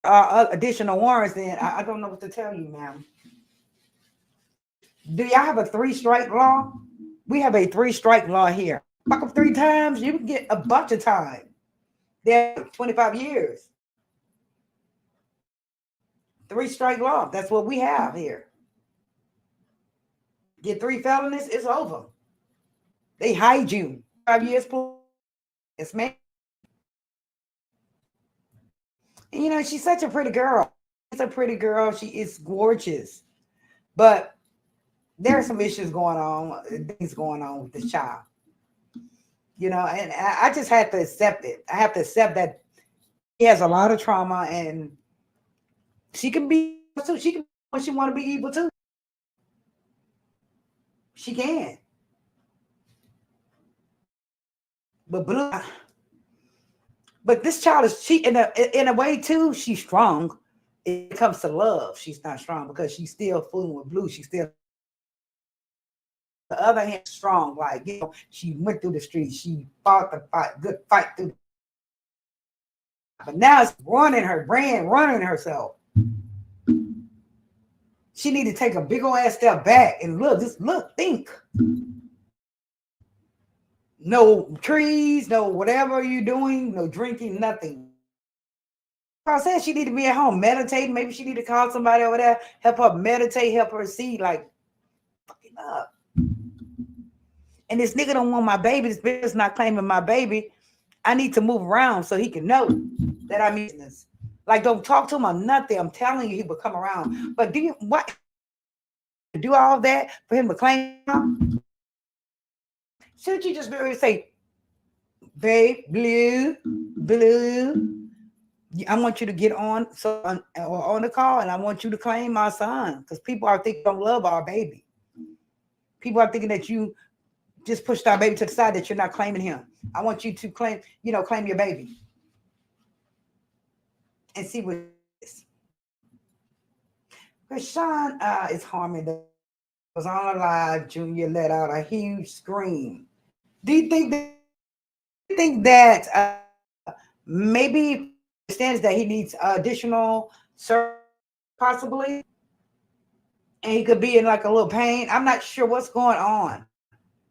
Additional warrants, then I don't know what to tell you, ma'am. Do y'all have a 3-strike law? We have a 3-strike law here. Fuck up 3 times, you can get a bunch of time. They're 25 years. 3-strike law. That's what we have here. Get 3 felonies, it's over. They hide you. 5 years plus. Yes, ma'am. And she's such a pretty girl. She's a pretty girl. She is gorgeous. But there are some issues going on, things going on with this child. And I just have to accept it. I have to accept that he has a lot of trauma, and she can be too. She can when she want to be evil too. She can. But this child is in a way too. She's strong. It comes to love. She's not strong because she's still fooling with Blue. She's still. The other hand, strong. Like she went through the streets. She fought the fight. Good fight through. But now it's running her brain, running herself. She need to take a big old ass step back and think. No trees, no whatever you're doing, no drinking, nothing. I said she need to be at home meditating. Maybe she need to call somebody over there, help her meditate, help her see, like, fucking up. And this nigga don't want my baby. This bitch is not claiming my baby. I need to move around so he can know that I'm business. Like, don't talk to him or nothing. I'm telling you, he will come around. But do you what? Do all that for him to claim him? Shouldn't you just be able to say, babe, blue, I want you to get on on the call, and I want you to claim my son, because people are thinking don't love our baby. People are thinking that you just pushed our baby to the side, that you're not claiming him. I want you to claim your baby and see what it is. Chrisean is harming the was on live. Junior let out a huge scream. Do you think that maybe understands that he needs additional surgery, possibly, and he could be in like a little pain? I'm not sure what's going on.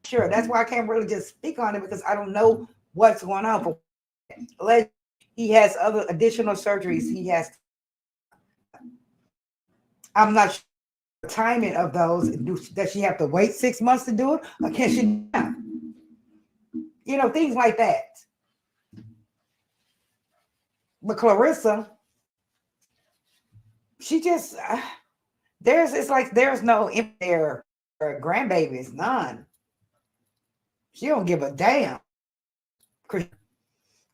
Sure, that's why I can't really just speak on it, because I don't know what's going on. But he has other additional surgeries. He has. I'm not sure the timing of those. Does she have to wait 6 months to do it, or can she? Things like that. But Karlissa, she just there's no in there grandbabies, none. She don't give a damn.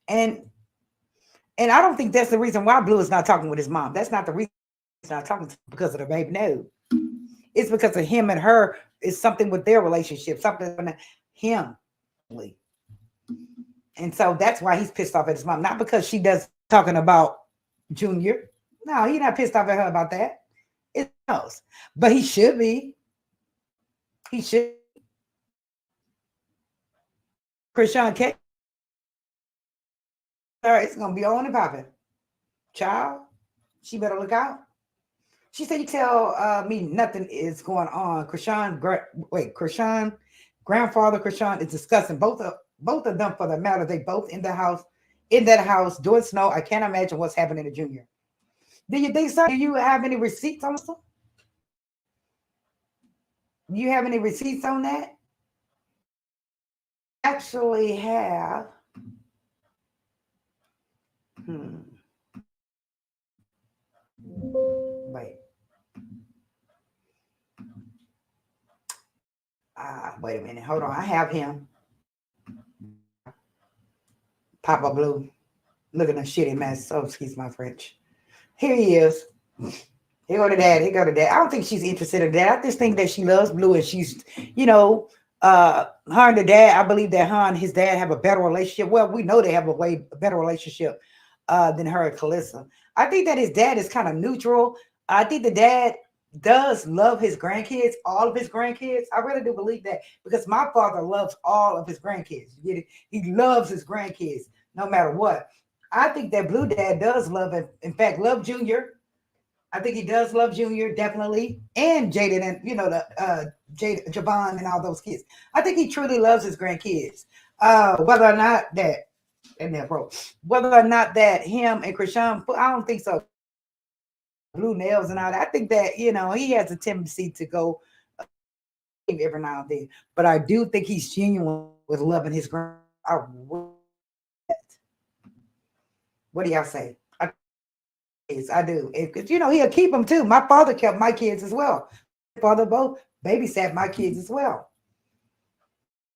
And I don't think that's the reason why Blue is not talking with his mom. That's not the reason he's not talking to her, because of the baby. No, it's because of him and her. It's something with their relationship, something with him. And so that's why he's pissed off at his mom, not because she does talking about Junior. No, he's not pissed off at her about that. It knows, but he should be. He should. Chrisean K. It's gonna be on and popping. Child, she better look out. She said, "You tell me nothing is going on." Chrisean, grandfather Chrisean is discussing both of them, for the matter. They both in that house doing snow. I can't imagine what's happening to Junior. Do you think so? Do you have any receipts on this? Do you have any receipts on that? Actually have. Wait. Wait a minute. Hold on. I have him. Papa Blue. Look at the shitty mess. Oh, excuse my French. Here he is. Here go to dad. Here go to dad. I don't think she's interested in that. I just think that she loves Blue, and she's, her and the dad, I believe that her and his dad have a better relationship. Well, we know they have a way better relationship than her and Karlissa. I think that his dad is kind of neutral. I think the dad does love his grandkids, all of his grandkids. I really do believe that, because my father loves all of his grandkids. You get it? He loves his grandkids no matter what. I think that Blue dad does love him. In fact, love Junior. I think he does love Junior, definitely, and Jaden, and Javon and all those kids. I think he truly loves his grandkids. Whether or not that, whether or not that him and Chrisean, I don't think so. Blue nails and all that. I think that he has a tendency to go every now and then, but I do think he's genuine with loving his grand. What do y'all say? I do. Because he'll keep them too. My father kept my kids as well. My father both babysat my kids as well.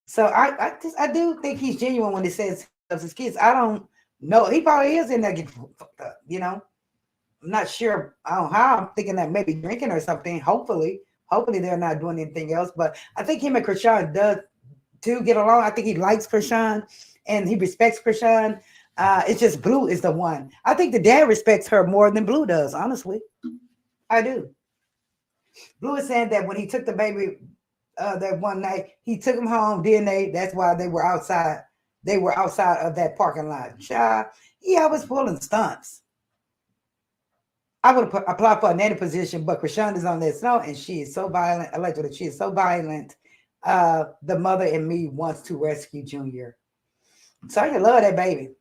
So I do think he's genuine when he says he loves his kids. I don't know. He probably is in there getting fucked up, I'm not sure how. I'm thinking that maybe drinking or something. Hopefully they're not doing anything else. But I think him and Chrisean do get along. I think he likes Chrisean and he respects Chrisean. It's just Blue is the one. I think the dad respects her more than Blue does, honestly. I do. Blue is saying that when he took the baby that one night, he took him home, DNA. That's why they were outside. They were outside of that parking lot. Child, he always pulling stunts. I would have applied for a nanny position, but Chrisean is on that snow, and she is so violent. Allegedly, she is so violent. The mother in me wants to rescue Junior. So I love that baby.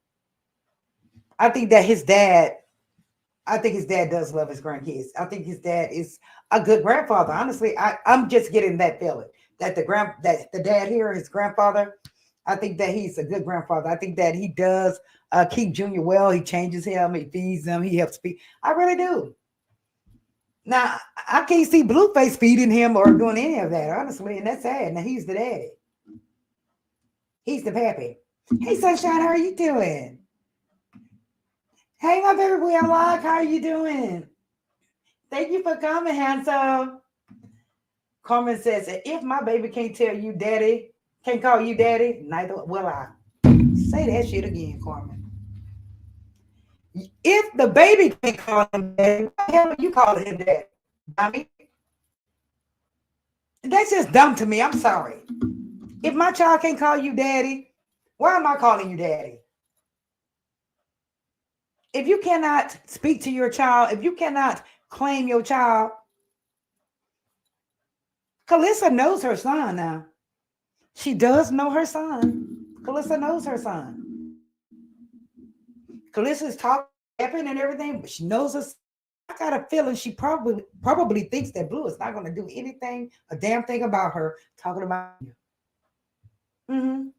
I think that his dad I think his dad does love his grandkids. I think his dad is a good grandfather. Honestly, I'm just getting that feeling that the dad here, his grandfather, I think that he's a good grandfather. I think that he does keep Junior well. He changes him, he feeds him, he helps feed. I really do. Now I can't see Blueface feeding him or doing any of that, honestly, and that's sad. Now he's the daddy. He's the pappy. Hey, Sunshine, how are you doing? Hey, my baby boy, how are you doing? Thank you for coming, handsome. Carmen says, if my baby can't tell you daddy, can't call you daddy, neither will I. Say that shit again, Carmen. If the baby can't call him daddy, why the hell are you calling him daddy? Dummy. That's just dumb to me. I'm sorry. If my child can't call you daddy, why am I calling you daddy? If you cannot speak to your child, if you cannot claim your child, Karlissa knows her son now. She does know her son. Karlissa knows her son. Karlissa is talking and everything, but she knows us. I got a feeling she probably thinks that Blue is not going to do anything, a damn thing about her talking about you.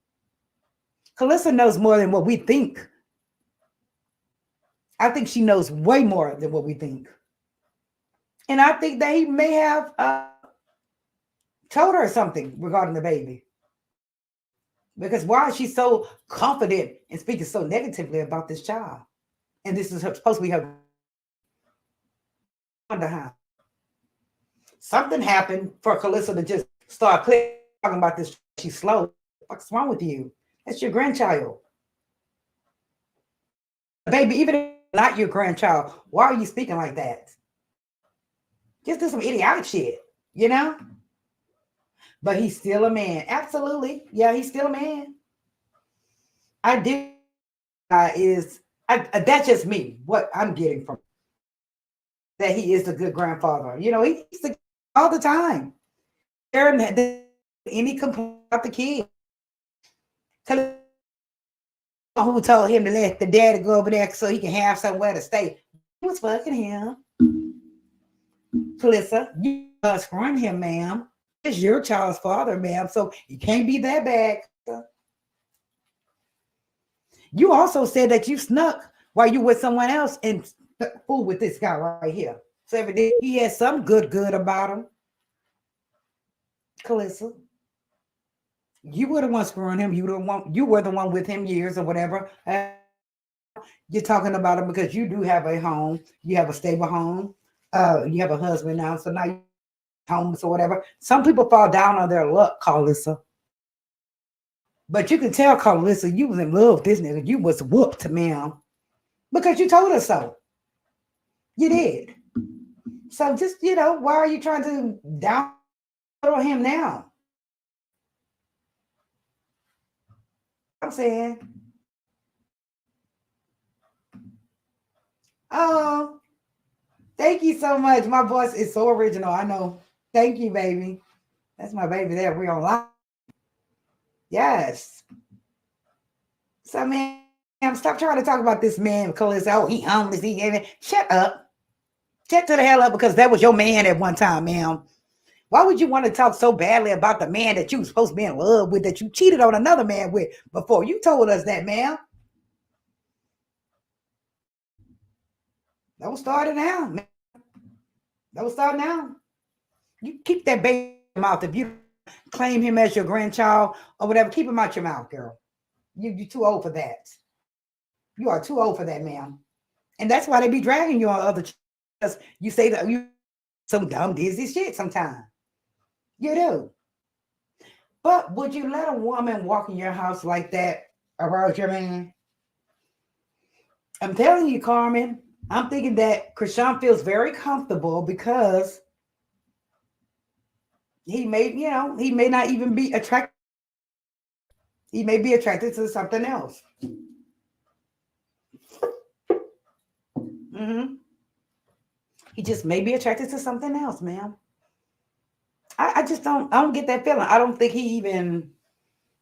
Karlissa knows more than what we think. I think she knows way more than what we think. And I think that he may have told her something regarding the baby. Because why is she so confident and speaking so negatively about this child? And this is supposed to be her. I wonder how. Something happened for Karlissa to just start talking about this. She's slow. What's wrong with you? That's your grandchild. Baby, even if it's not your grandchild, why are you speaking like that? Just do some idiotic shit, you know? But he's still a man. Absolutely. Yeah, he's still a man. I do. That's just me, what I'm getting from that he is a good grandfather. You know, he's the all the time. There any complaint about the kid. Who told him to let the daddy go over there so he can have somewhere to stay? He was fucking him. Karlissa, you must run him, ma'am. It's your child's father, ma'am, so you can't be that bad. You also said that you snuck while you with someone else and fool with this guy right here. So evidently he had some good about him. Karlissa, you were the one screwing him. You were the one with him years or whatever. You're talking about him because you do have a home. You have a stable home. You have a husband now, so now you're homeless or whatever. Some people fall down on their luck, Karlissa. But you can tell, Karlissa, you was in love with this nigga. You was whooped, ma'am. Because you told us so. You did. So just, why are you trying to down on him now? I'm saying. Oh, thank you so much. My voice is so original. I know. Thank you, baby. That's my baby there. We're online. Yes. So, man, stop trying to talk about this man because he homeless. Shut up. Shut to the hell up because that was your man at one time, ma'am. Why would you want to talk so badly about the man that you were supposed to be in love with, that you cheated on another man with before? You told us that, ma'am. Don't start it now, man. Don't start now. You keep that baby in your mouth. If you claim him as your grandchild or whatever, keep him out your mouth, girl. You're too old for that. You are too old for that, ma'am. And that's why they be dragging you on other because you say that you some dumb, dizzy shit sometimes. You do. But would you let a woman walk in your house like that around your man? I'm telling you, Carmen, I'm thinking that Chrisean feels very comfortable because he may not even be attracted. He may be attracted to something else. He just may be attracted to something else, ma'am. I don't get that feeling. I don't think he even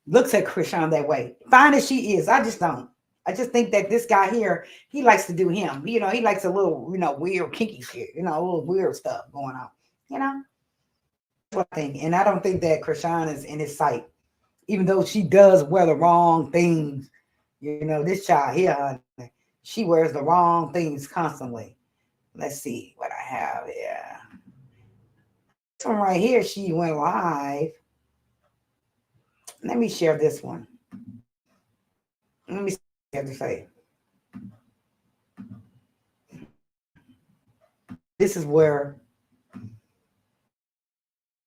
looks at Chrisean that way. Fine as she is, I just don't. I just think that this guy here, he likes to do him. He likes a little, weird kinky shit, a little weird stuff going on. That's what I think. And I don't think that Chrisean is in his sight, even though she does wear the wrong things. This child here, she wears the wrong things constantly. Let's see what I have here. This one right here, she went live. Let me share this one. Let me see what I have to say. This is where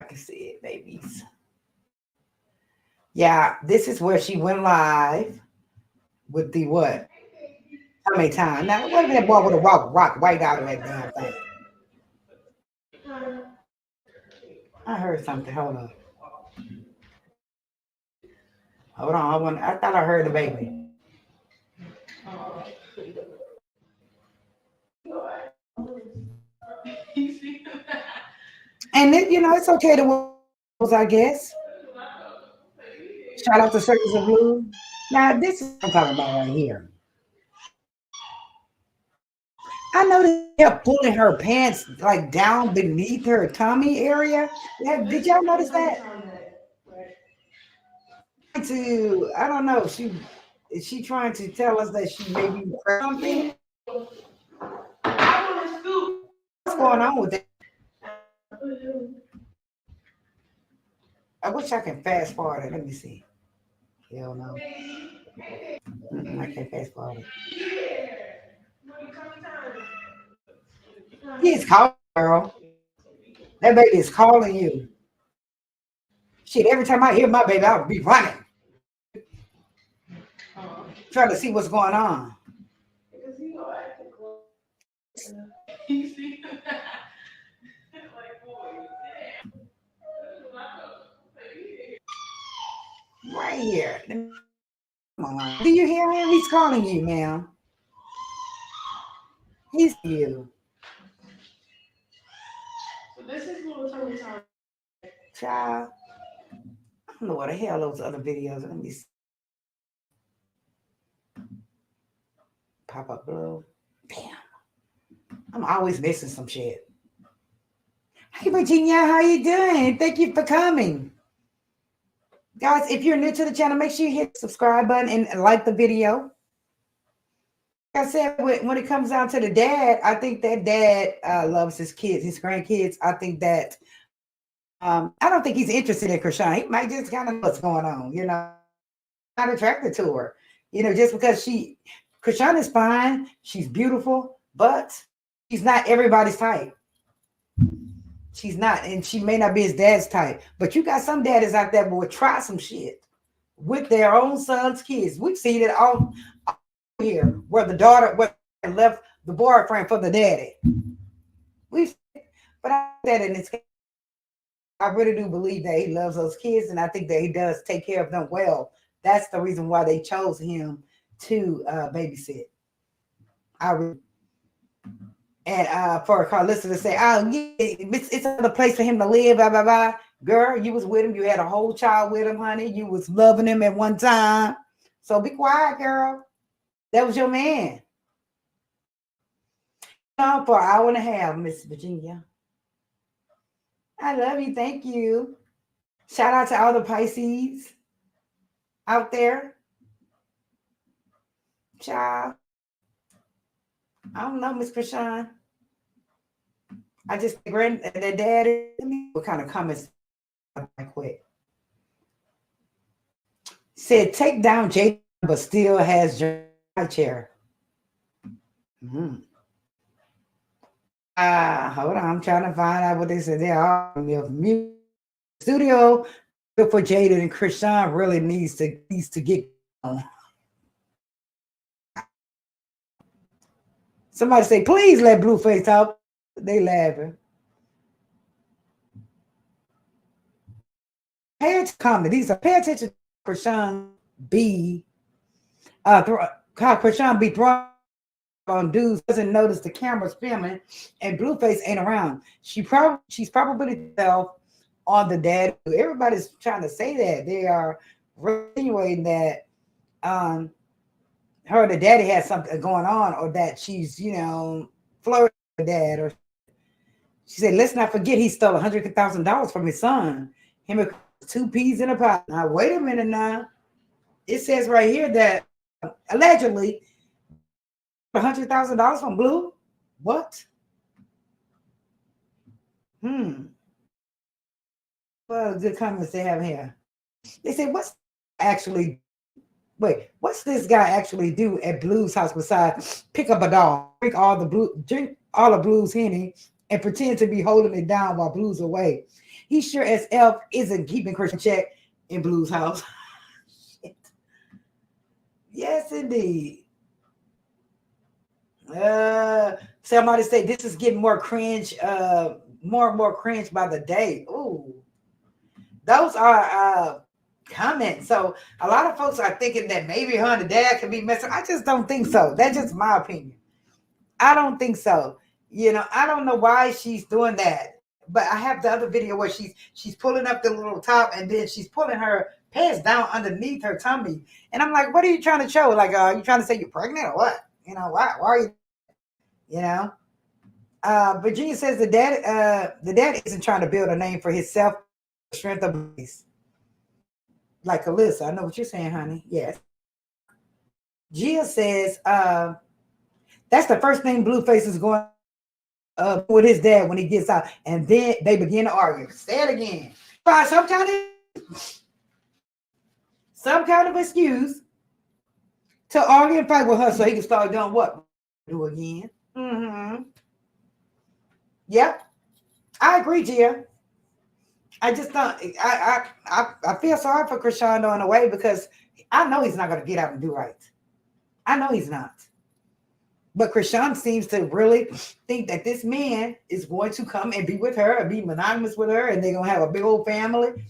I can see it, babies. Yeah, this is where she went live with the what? How many times? Now, what if that boy would have rock right out of that damn thing? I heard something. Hold on. I thought I heard the baby. And it's okay to walk, I guess. Shout out to Circus of Blue. Now, this is what I'm talking about right here. I noticed they're pulling her pants like down beneath her tummy area. Yeah, did y'all notice that? I don't know. Is she trying to tell us that she may be something? What's going on with that? I wish I can fast forward it. Let me see. Hell no. I can't fast forward it. He's calling, girl. That baby is calling you. Shit, every time I hear my baby, I'll be running. Trying to see what's going on. Right here. Come on. Do you hear him? He's calling you, ma'am. He's you.
So this is little tummy time.
Child. I don't know what the hell those other videos. Let me see. Pop up blue. Damn. I'm always missing some shit. Hey, Virginia, how you doing? Thank you for coming. Guys, if you're new to the channel, make sure you hit the subscribe button and like the video. Like I said, when it comes down to the dad, I think that dad loves his kids, his grandkids. I think that I don't think he's interested in Chrisean. He might just kind of know what's going on, not attracted to her. Just because Chrisean is fine, she's beautiful, but she's not everybody's type. She's not, and she may not be his dad's type. But you got some daddies out there who would try some shit with their own son's kids. We've seen it all here, where the daughter left the boyfriend for the daddy. But I said in this case, I really do believe that he loves those kids, and I think that he does take care of them well. That's the reason why they chose him to babysit. And for Karlissa to say, oh, yeah, it's another place for him to live, blah, blah, blah. Girl, you was with him. You had a whole child with him, honey. You was loving him at one time. So be quiet, girl. That was your man. For an hour and a half, Miss Virginia. I love you. Thank you. Shout out to all the Pisces out there. Child. I don't know, Miss Chrisean. I just the daddy. What kind of comments? Right quick. Said take down Jay, but still has your chair. Hold on. I'm trying to find out what they said. They are music studio for Jada and Chrisean really needs to get on. Somebody say, please let Blueface talk. They laughing. Pay attention. Pay attention to Chrisean B. Chrisean be throwing on dudes, doesn't notice the camera's filming, and Blueface ain't around. She's probably herself on the dad. Everybody's trying to say that. They are insinuating that her and the daddy had something going on, or that she's, flirting with dad. Or she said, let's not forget he stole $100,000 from his son. Him and two peas in a pot. Now, wait a minute now. It says right here that allegedly $100,000 from Blue. What? Well, good comments they have here. They say, what's this guy actually do at Blue's house besides pick up a dog, drink all of Blue's Henny, and pretend to be holding it down while Blue's away? He sure as F isn't keeping Chrisean check in Blue's house. Yes, indeed. Somebody say this is getting more cringe, more and more cringe by the day. Ooh, those are comments. So a lot of folks are thinking that maybe her and the dad can be messing. I just don't think so. That's just my opinion. I don't think so. I don't know why she's doing that. But I have the other video where she's pulling up the little top, and then she's pulling her pants down underneath her tummy. And I'm like, what are you trying to show? Like, are you trying to say you're pregnant or what? Why are you, Virginia says the dad isn't trying to build a name for himself, strength of beliefs. Like Karlissa, I know what you're saying, honey. Yes. Gia says, that's the first thing Blueface is going with his dad when he gets out. And then they begin to argue. Say it again. Find some kind of excuse to argue and fight with her so he can start doing what? Do again. Yep. I agree, Gia. I just don't. I feel sorry for Chrisean in a way, because I know he's not going to get out and do right. I know he's not. But Chrisean seems to really think that this man is going to come and be with her and be monogamous with her, and they're going to have a big old family,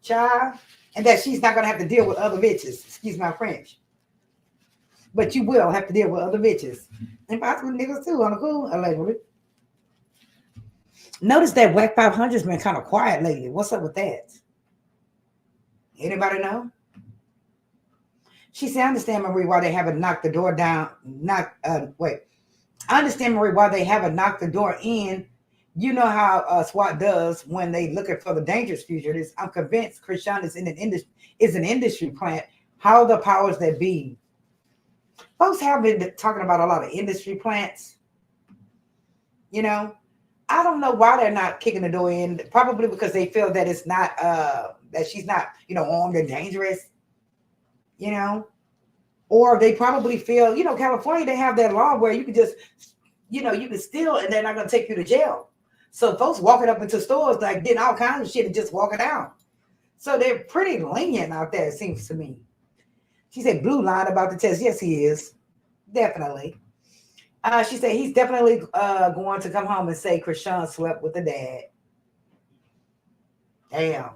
child, and that she's not going to have to deal with other bitches. Excuse my French. But you will have to deal with other bitches. And possibly niggas too, on the cool, allegedly. Notice that Whack 500's been kind of quiet lately. What's up with that? Anybody know? She said, I understand, Marie, why they haven't knocked the door down. I understand, Marie, why they haven't knocked the door in. You know how SWAT does when they looking for the dangerous fugitives. I'm convinced Chrisean is an industry plant. How the powers that be? Folks have been talking about a lot of industry plants. I don't know why they're not kicking the door in. Probably because they feel that it's not, that she's not, armed and dangerous, or they probably feel, California, they have that law where you can just, you can steal and they're not going to take you to jail. So folks walking up into stores, like getting all kinds of shit and just walking out. So they're pretty lenient out there, it seems to me. She said, Blue lied about the test. Yes, he is. Definitely. She said he's definitely going to come home and say Chrisean slept with the dad. Damn.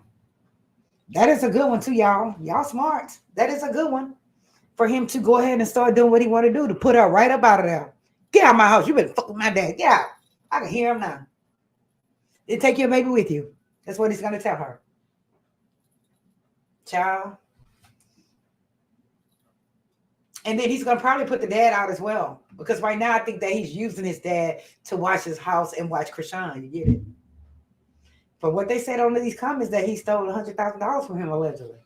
That is a good one too, y'all. Y'all smart. That is a good one for him to go ahead and start doing what he want to do, to put her right up out of there. Get out of my house. You better fuck with my dad. Get out. I can hear him now. Then take your baby with you. That's what he's going to tell her. Child. And then he's going to probably put the dad out as well. Because right now I think that he's using his dad to watch his house and watch Chrisean. You get it? But what they said on these comments that he stole $100,000 from him allegedly.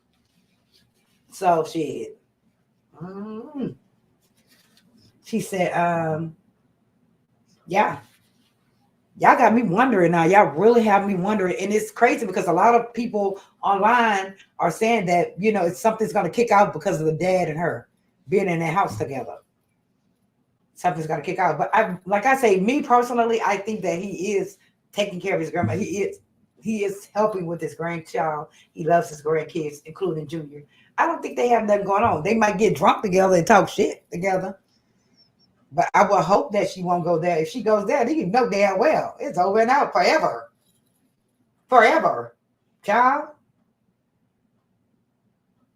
So shit. She said, yeah. Y'all got me wondering now. Y'all really have me wondering. And it's crazy because a lot of people online are saying that, something's going to kick out because of the dad and her being in their house together. Something's got to kick out. But like I say, me personally, I think that he is taking care of his grandma. He is helping with his grandchild. He loves his grandkids, including Junior. I don't think they have nothing going on. They might get drunk together and talk shit together. But I will hope that she won't go there. If she goes there, then you know damn well it's over and out forever. Forever. Child.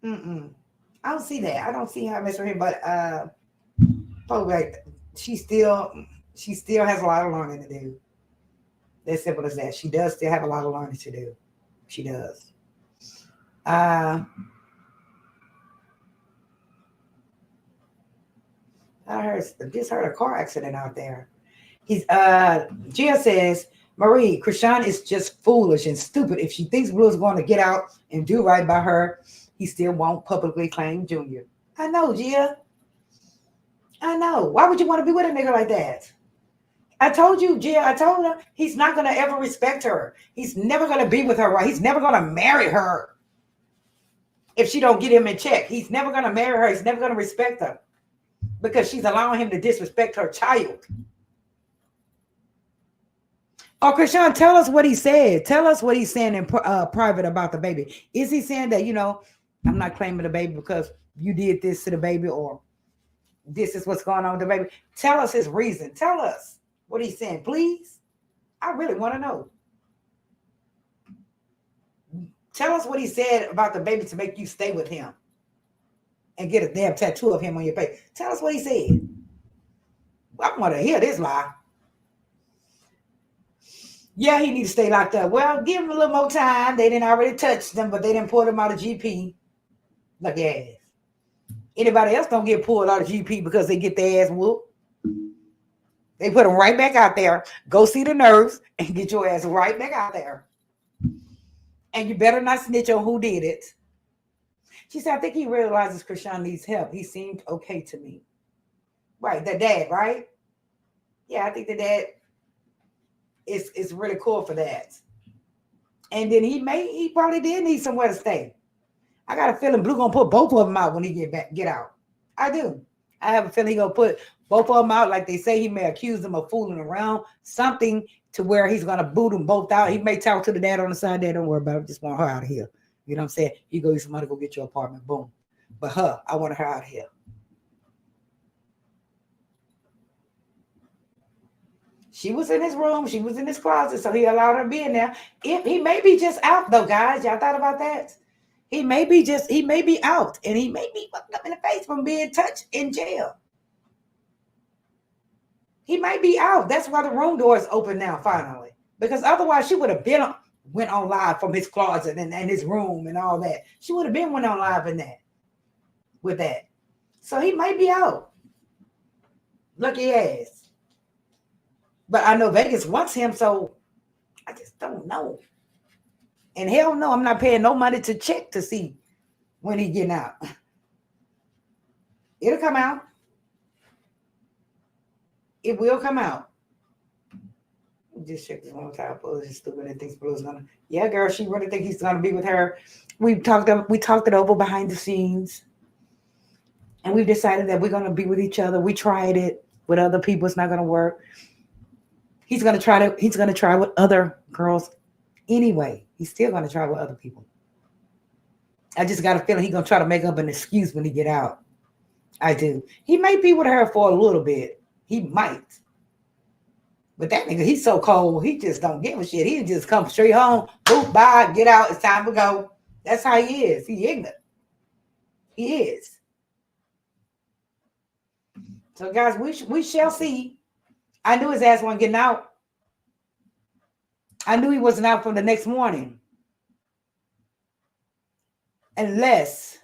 I don't see that. I don't see her messing with him, but she still has a lot of learning to do. As simple as that. She does still have a lot of learning to do. She does. Just heard a car accident out there. Gia says, Marie, Chrisean is just foolish and stupid. If she thinks Blue is going to get out and do right by her, he still won't publicly claim Junior. I know, Gia. I know. Why would you want to be with a nigga like that? I told you, Gia, I told her he's not going to ever respect her. He's never going to be with her, right? He's never going to marry her if she don't get him in check. He's never going to marry her. He's never going to respect her because she's allowing him to disrespect her child. Oh, Chrisean, tell us what he said. Tell us what he's saying in private about the baby. Is he saying that, I'm not claiming the baby because you did this to the baby, or this is what's going on with the baby? Tell us his reason. Tell us what he's saying, please. I really want to know. Tell us what he said about the baby to make you stay with him and get a damn tattoo of him on your face. Tell us what he said. I want to hear this lie. Yeah, he needs to stay locked up. Well, give him a little more time. They didn't already touch them, but they didn't pull him out of GP. Look ass. Anybody else don't get pulled out of GP because they get their ass whooped. They put them right back out there. Go see the nurse and get your ass right back out there. And you better not snitch on who did it. She said, I think he realizes Chrisean needs help. He seemed okay to me. Right, the dad, right? Yeah, I think the dad is really cool for that. And then he probably did need somewhere to stay. I got a feeling Blue gonna put both of them out when he get out. I do. I have a feeling he gonna put both of them out. Like they say, he may accuse them of fooling around, something to where he's gonna boot them both out. He may talk to the dad on the side there. Don't worry about it. Just want her out of here. You know what I'm saying? You go get somebody, go get your apartment. Boom. But I want her out of here. She was in his room. She was in his closet. So he allowed her to be in there. He may be just out though, guys. Y'all thought about that? He may be out, and he may be fucked up in the face from being touched in jail. He might be out. That's why the room door is open now, finally. Because otherwise she would have went on live from his closet and his room and all that. She would have went on live with that. So he might be out. Lucky ass. But I know Vegas wants him, so I just don't know. And hell no, I'm not paying no money to check to see when he getting out. It'll come out. It will come out. Just check this one more time. Blue is stupid and thinks Blue's gonna. Yeah, girl, she really thinks he's gonna be with her. We talked it over behind the scenes, and we've decided that we're gonna be with each other. We tried it with other people. It's not gonna work. He's gonna try with other girls anyway. He's still gonna try with other people. I just got a feeling he's gonna try to make up an excuse when he get out. I do. He might be with her for a little bit. He might. But that nigga, he's so cold. He just don't give a shit. He just come straight home. Boop, bye, get out. It's time to go. That's how he is. He ignorant. He is. So guys, we shall see. I knew his ass wasn't getting out. I knew he wasn't out from the next morning. Because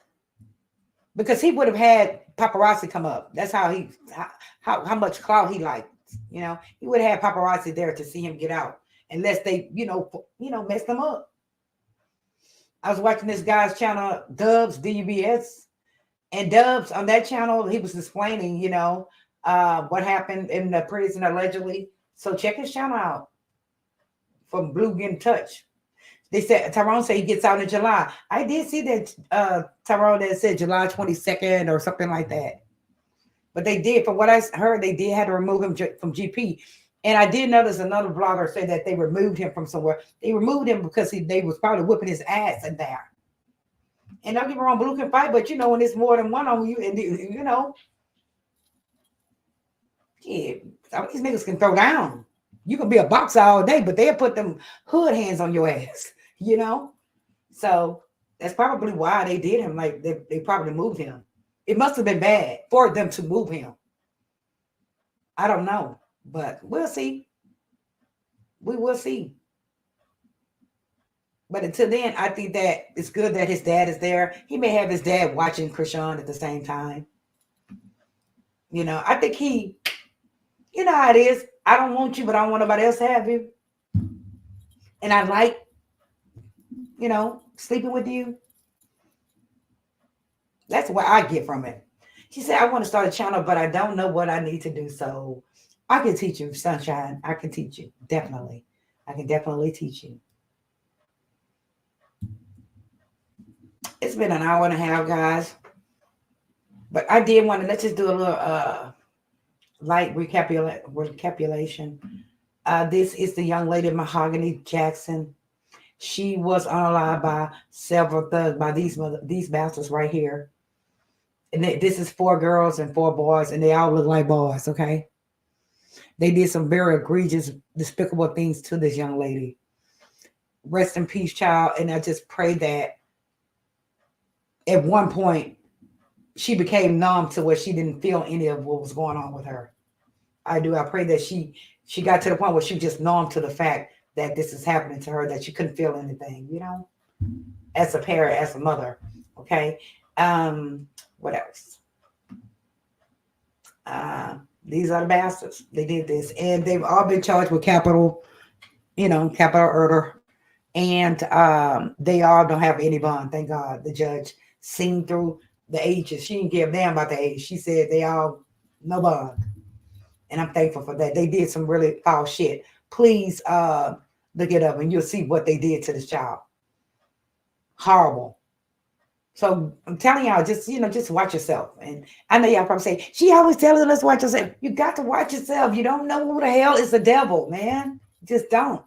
he would have had paparazzi come up. That's how much clout he liked. You know, he would have had paparazzi there to see him get out, unless they, messed him up. I was watching this guy's channel, Dubs, DUBS, and Dubs on that channel, he was explaining, what happened in the prison allegedly. So check his channel out from Blue getting touched. They said Tyrone said he gets out in July. I did see that Tyrone that said July 22nd or something like that. But they did, from what I heard, they did have to remove him from GP. And I did notice another blogger say that they removed him from somewhere. They removed him because they was probably whipping his ass in there. And don't get me wrong, Blue can fight, but when there's more than one on you, and some of these niggas can throw down. You can be a boxer all day, but they'll put them hood hands on your ass, So that's probably why they did him. Like they probably moved him. It must have been bad for them to move him. I don't know, but we'll see. We will see. But until then, I think that it's good that his dad is there. He may have his dad watching Chrisean at the same time. I think he, how it is. I don't want you, but I don't want nobody else to have you. And I like, sleeping with you. That's what I get from it. She said, I want to start a channel, but I don't know what I need to do. So I can teach you, Sunshine. I can teach you. Definitely. I can definitely teach you. It's been an hour and a half, guys. But I did want to, let's just do a little light recapitulation. This is the young lady, Mahogany Jackson. She was unalived by several thugs, by these bastards right here. And this is 4 girls and 4 boys, and they all look like boys, okay? They did some very egregious, despicable things to this young lady. Rest in peace, child. And I just pray that at one point, she became numb to where she didn't feel any of what was going on with her. I do. I pray that she got to the point where she just numb to the fact that this is happening to her, that she couldn't feel anything, as a parent, as a mother. Okay. What else? These are the bastards. They did this, and they've all been charged with capital murder. And they all don't have any bond. Thank God. The judge seen through the ages. She didn't give a damn about the age. She said they all no bond. And I'm thankful for that. They did some really foul shit. Please look it up and you'll see what they did to this child. Horrible. So I'm telling y'all, just watch yourself. And I know y'all probably say, she always telling us watch yourself. You got to watch yourself. You don't know who the hell is the devil, man. Just don't.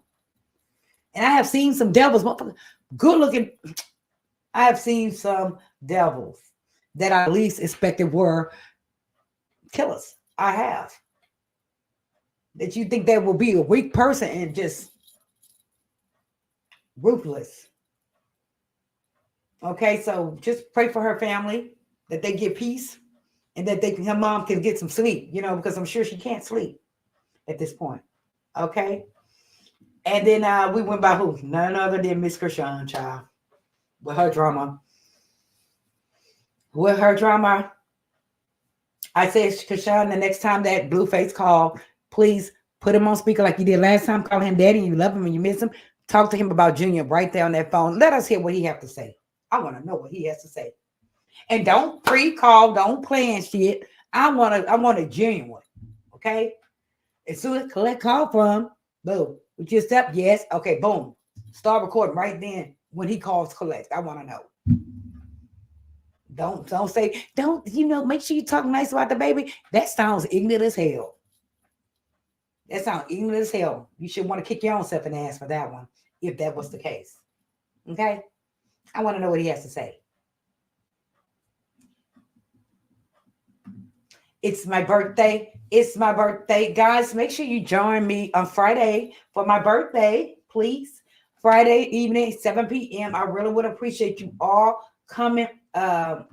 And I have seen some devils, good looking. I have seen some devils that I least expected were killers. I have. That you think they will be a weak person and just ruthless. Okay, so just pray for her family, that they get peace, and that her mom can get some sleep, because I'm sure she can't sleep at this point. Okay. And then we went by who? None other than Miss Chrisean, child. With her drama. I said, Chrisean, the next time that Blueface call, please put him on speaker like you did last time. Call him daddy and you love him and you miss him. Talk to him about Junior right there on that phone. Let us hear what he has to say. I want to know what he has to say. And don't pre-call, don't plan shit. I want a genuine. Okay? As soon as collect call from, boom. Would you step? Yes. Okay, boom. Start recording right then when he calls collect. I want to know. Don't say, make sure you talk nice about the baby. That sounds ignorant as hell. That sounds ignorant as hell. You should want to kick your own self in the ass for that one, if that was the case. Okay? I want to know what he has to say. It's my birthday. Guys, make sure you join me on Friday for my birthday, please. Friday evening, 7 p.m. I really would appreciate you all coming. I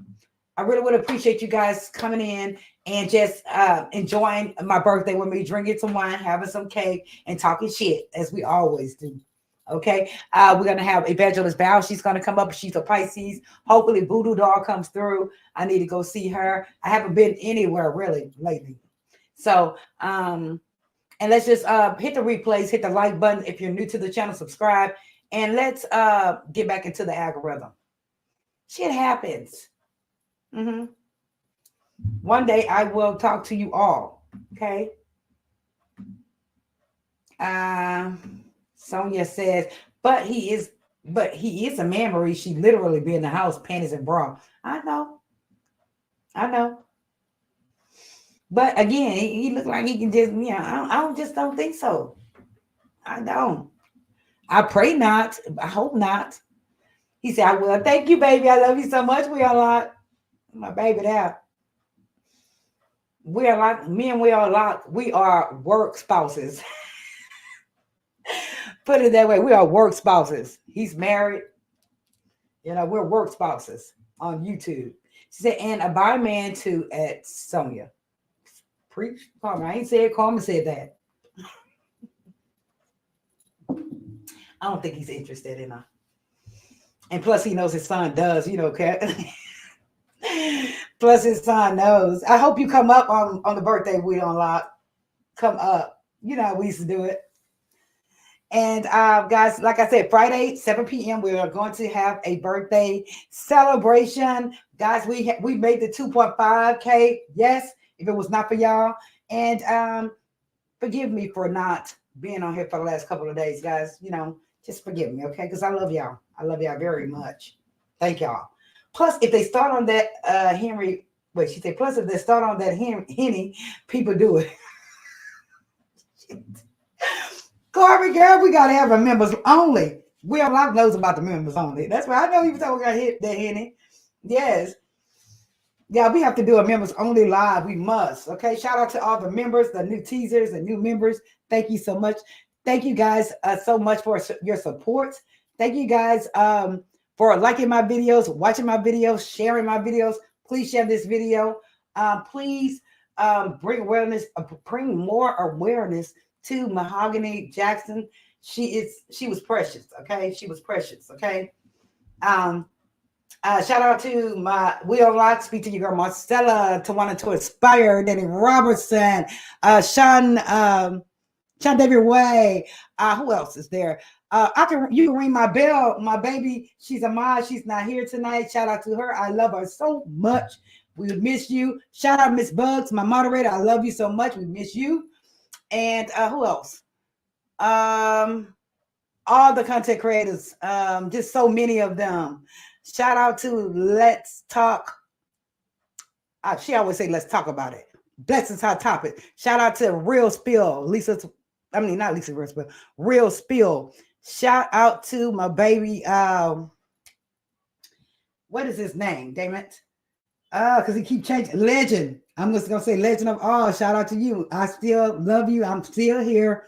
really would appreciate you guys coming in and just enjoying my birthday with me, drinking some wine, having some cake, and talking shit, as we always do. Okay, we're gonna have Evangelist Val. She's gonna come up. She's a Pisces. Hopefully, Voodoo Doll comes through. I need to go see her. I haven't been anywhere really lately. So, and let's just hit the replays, hit the like button if you're new to the channel, subscribe, and let's get back into the algorithm. Shit happens. One day I will talk to you all. Okay. Sonia says, but he is a man, Marie. She literally be in the house, panties and bra. I know. But again, he look like he can just, I don't think so. I don't. I pray not. I hope not. He said, I will. Thank you, baby. I love you so much. We are a lot. My baby there. We are like, me and we are a lot. We are work spouses. Put it that way. We are work spouses. He's married. We're work spouses on YouTube. She said, and a bi man too at Sonia. Preach. Carmen. I ain't said Carmen said that. I don't think he's interested in her. And plus he knows his son does, Plus his son knows. I hope you come up on the birthday we unlock. Come up. You know we used to do it. And guys, like I said, Friday, 7 p.m., we are going to have a birthday celebration. Guys, we made the 2.5K. Yes, if it was not for y'all. And forgive me for not being on here for the last couple of days, guys. You know, just forgive me, okay? Because I love y'all. I love y'all very much. Thank y'all. Plus, if they start on that Henry, wait, she said, plus if they start on that Henny, people do it. Carver, girl, we gotta have a members only. We have a lot of knows about the members only. That's why I know you thought we got hit that Henny. Yes. Yeah, we have to do a members only live. We must. Okay. Shout out to all the members, the new teasers, the new members. Thank you so much. Thank you guys so much for your support. Thank you guys for liking my videos, watching my videos, sharing my videos. Please share this video. Please bring more awareness to Mahogany Jackson. She was precious. Okay. She was precious. Okay. Shout out to my We Unlock, speak to your girl Marcella, to want to inspire, Danny Robertson, Sean David Way. Who else is there? You can ring my bell. My baby, she's a mod. She's not here tonight. Shout out to her. I love her so much. We miss you. Shout out Miss Bugs, my moderator. I love you so much. We miss you. And who else? All the content creators. Just so many of them. Shout out to Let's Talk. She always say, let's talk about it. Blessings Hot Topic. Shout out to Real Spill. Not Lisa Real Spill. Real Spill. Shout out to my baby. What is his name? Damn it. Because he keep changing. Legend. I'm just going to say Legend of All. Shout out to you. I still love you. I'm still here.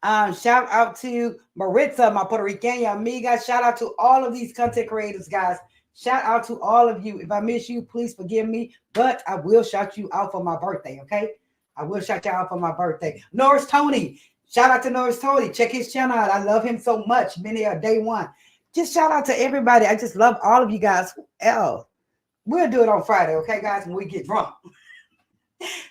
Shout out to Maritza, my Puerto Rican amiga. Shout out to all of these content creators, guys. Shout out to all of you. If I miss you, please forgive me, but I will shout you out for my birthday, okay? I will shout you out for my birthday. Norris Tony. Shout out to Norris Tony. Check his channel out. I love him so much. Many are day one. Just shout out to everybody. I just love all of you guys. We'll do it on Friday, okay, guys, when we get drunk.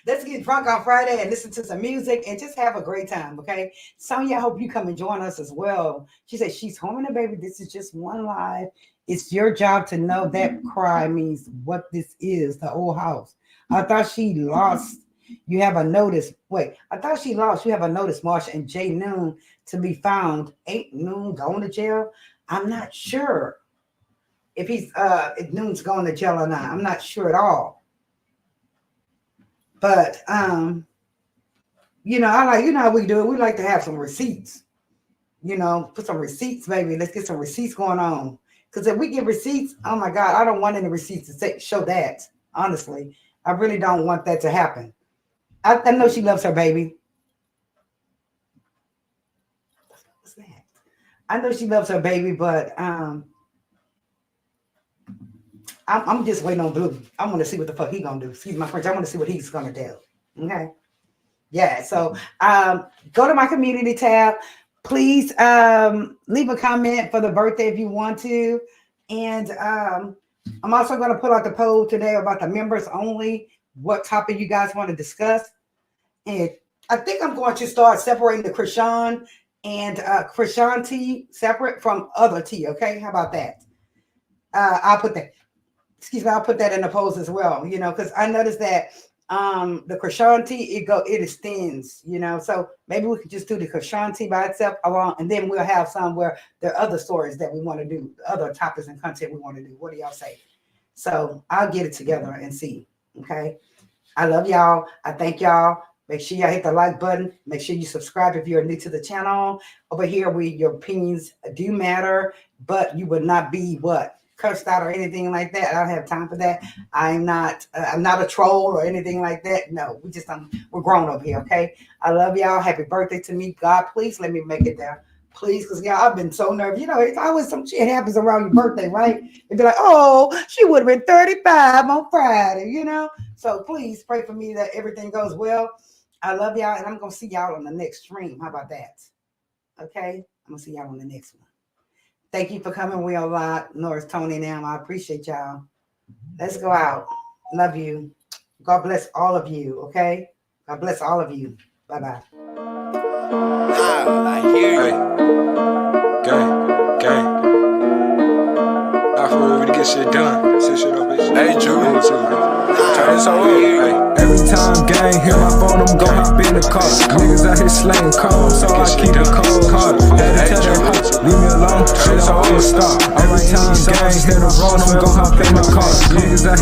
Let's get drunk on Friday and listen to some music and just have a great time, okay? Sonia, I hope you come and join us as well. She said she's home and a baby. This is just one live. It's your job to know that cry means what this is, the old house. I thought she lost. You have a notice. Wait, I thought she lost. You have a notice, Marsha and J Noon to be found. 8 Noon going to jail. I'm not sure if if Noon's going to jail or not. I'm not sure at all. But you know, I like, you know how we do it. We like to have some receipts. You know, put some receipts, baby. Let's get some receipts going on. Because if we get receipts, oh my God, I don't want any receipts to show that. Honestly, I really don't want that to happen. I know she loves her baby. What's that? I know she loves her baby, but I'm just waiting on Blue. I want to see what the fuck he gonna do. Excuse my French. I want to see what he's gonna do. Okay. Yeah. So go to my community tab. Please leave a comment for the birthday if you want to. And I'm also going to put out the poll today about the members only, what topic you guys want to discuss. And I think I'm going to start separating the Chrisean and Chrisean tea separate from other tea. Okay. How about that? I'll put that. Excuse me. I'll put that in the polls as well, you know, because I noticed that the Chrisean tea, it extends, you know, so maybe we could just do the Chrisean tea by itself along, and then we'll have some where there are other stories that we want to do, other topics and content we want to do. What do y'all say? So I'll get it together and see. Okay. I love y'all. I thank y'all. Make sure y'all hit the like button. Make sure you subscribe if you're new to the channel. Over here, your opinions do matter, but you would not be what? Cursed out or anything like that. I don't have time for that. I'm not a troll or anything like that. No, we're grown up here, okay? I love y'all. Happy birthday to me. God, please let me make it there. Please, because y'all, I've been so nervous. You know, it's always some shit happens around your birthday, right? It'd be like, oh, she would have been 35 on Friday, you know? So please pray for me that everything goes well. I love y'all, and I'm going to see y'all on the next stream. How about that? Okay? I'm going to see y'all on the next one. Thank you for coming. We are live. Norris, Tony, now. I appreciate y'all. Let's go out. Love you. God bless all of you, okay? God bless all of you. Bye-bye.
I hear you. Gang. I for real to get shit done. Set shit up, bitch. Hey, Drew. Turn this all up. Every time gang hit my phone, I'm gon' hop in the car. Niggas out here slaying calls, so I keep a cold card. Had to tell that hoe, leave me alone, shit, I wanna stop. Every time gang hit the road, I'm gon' hop in my car. Niggas out here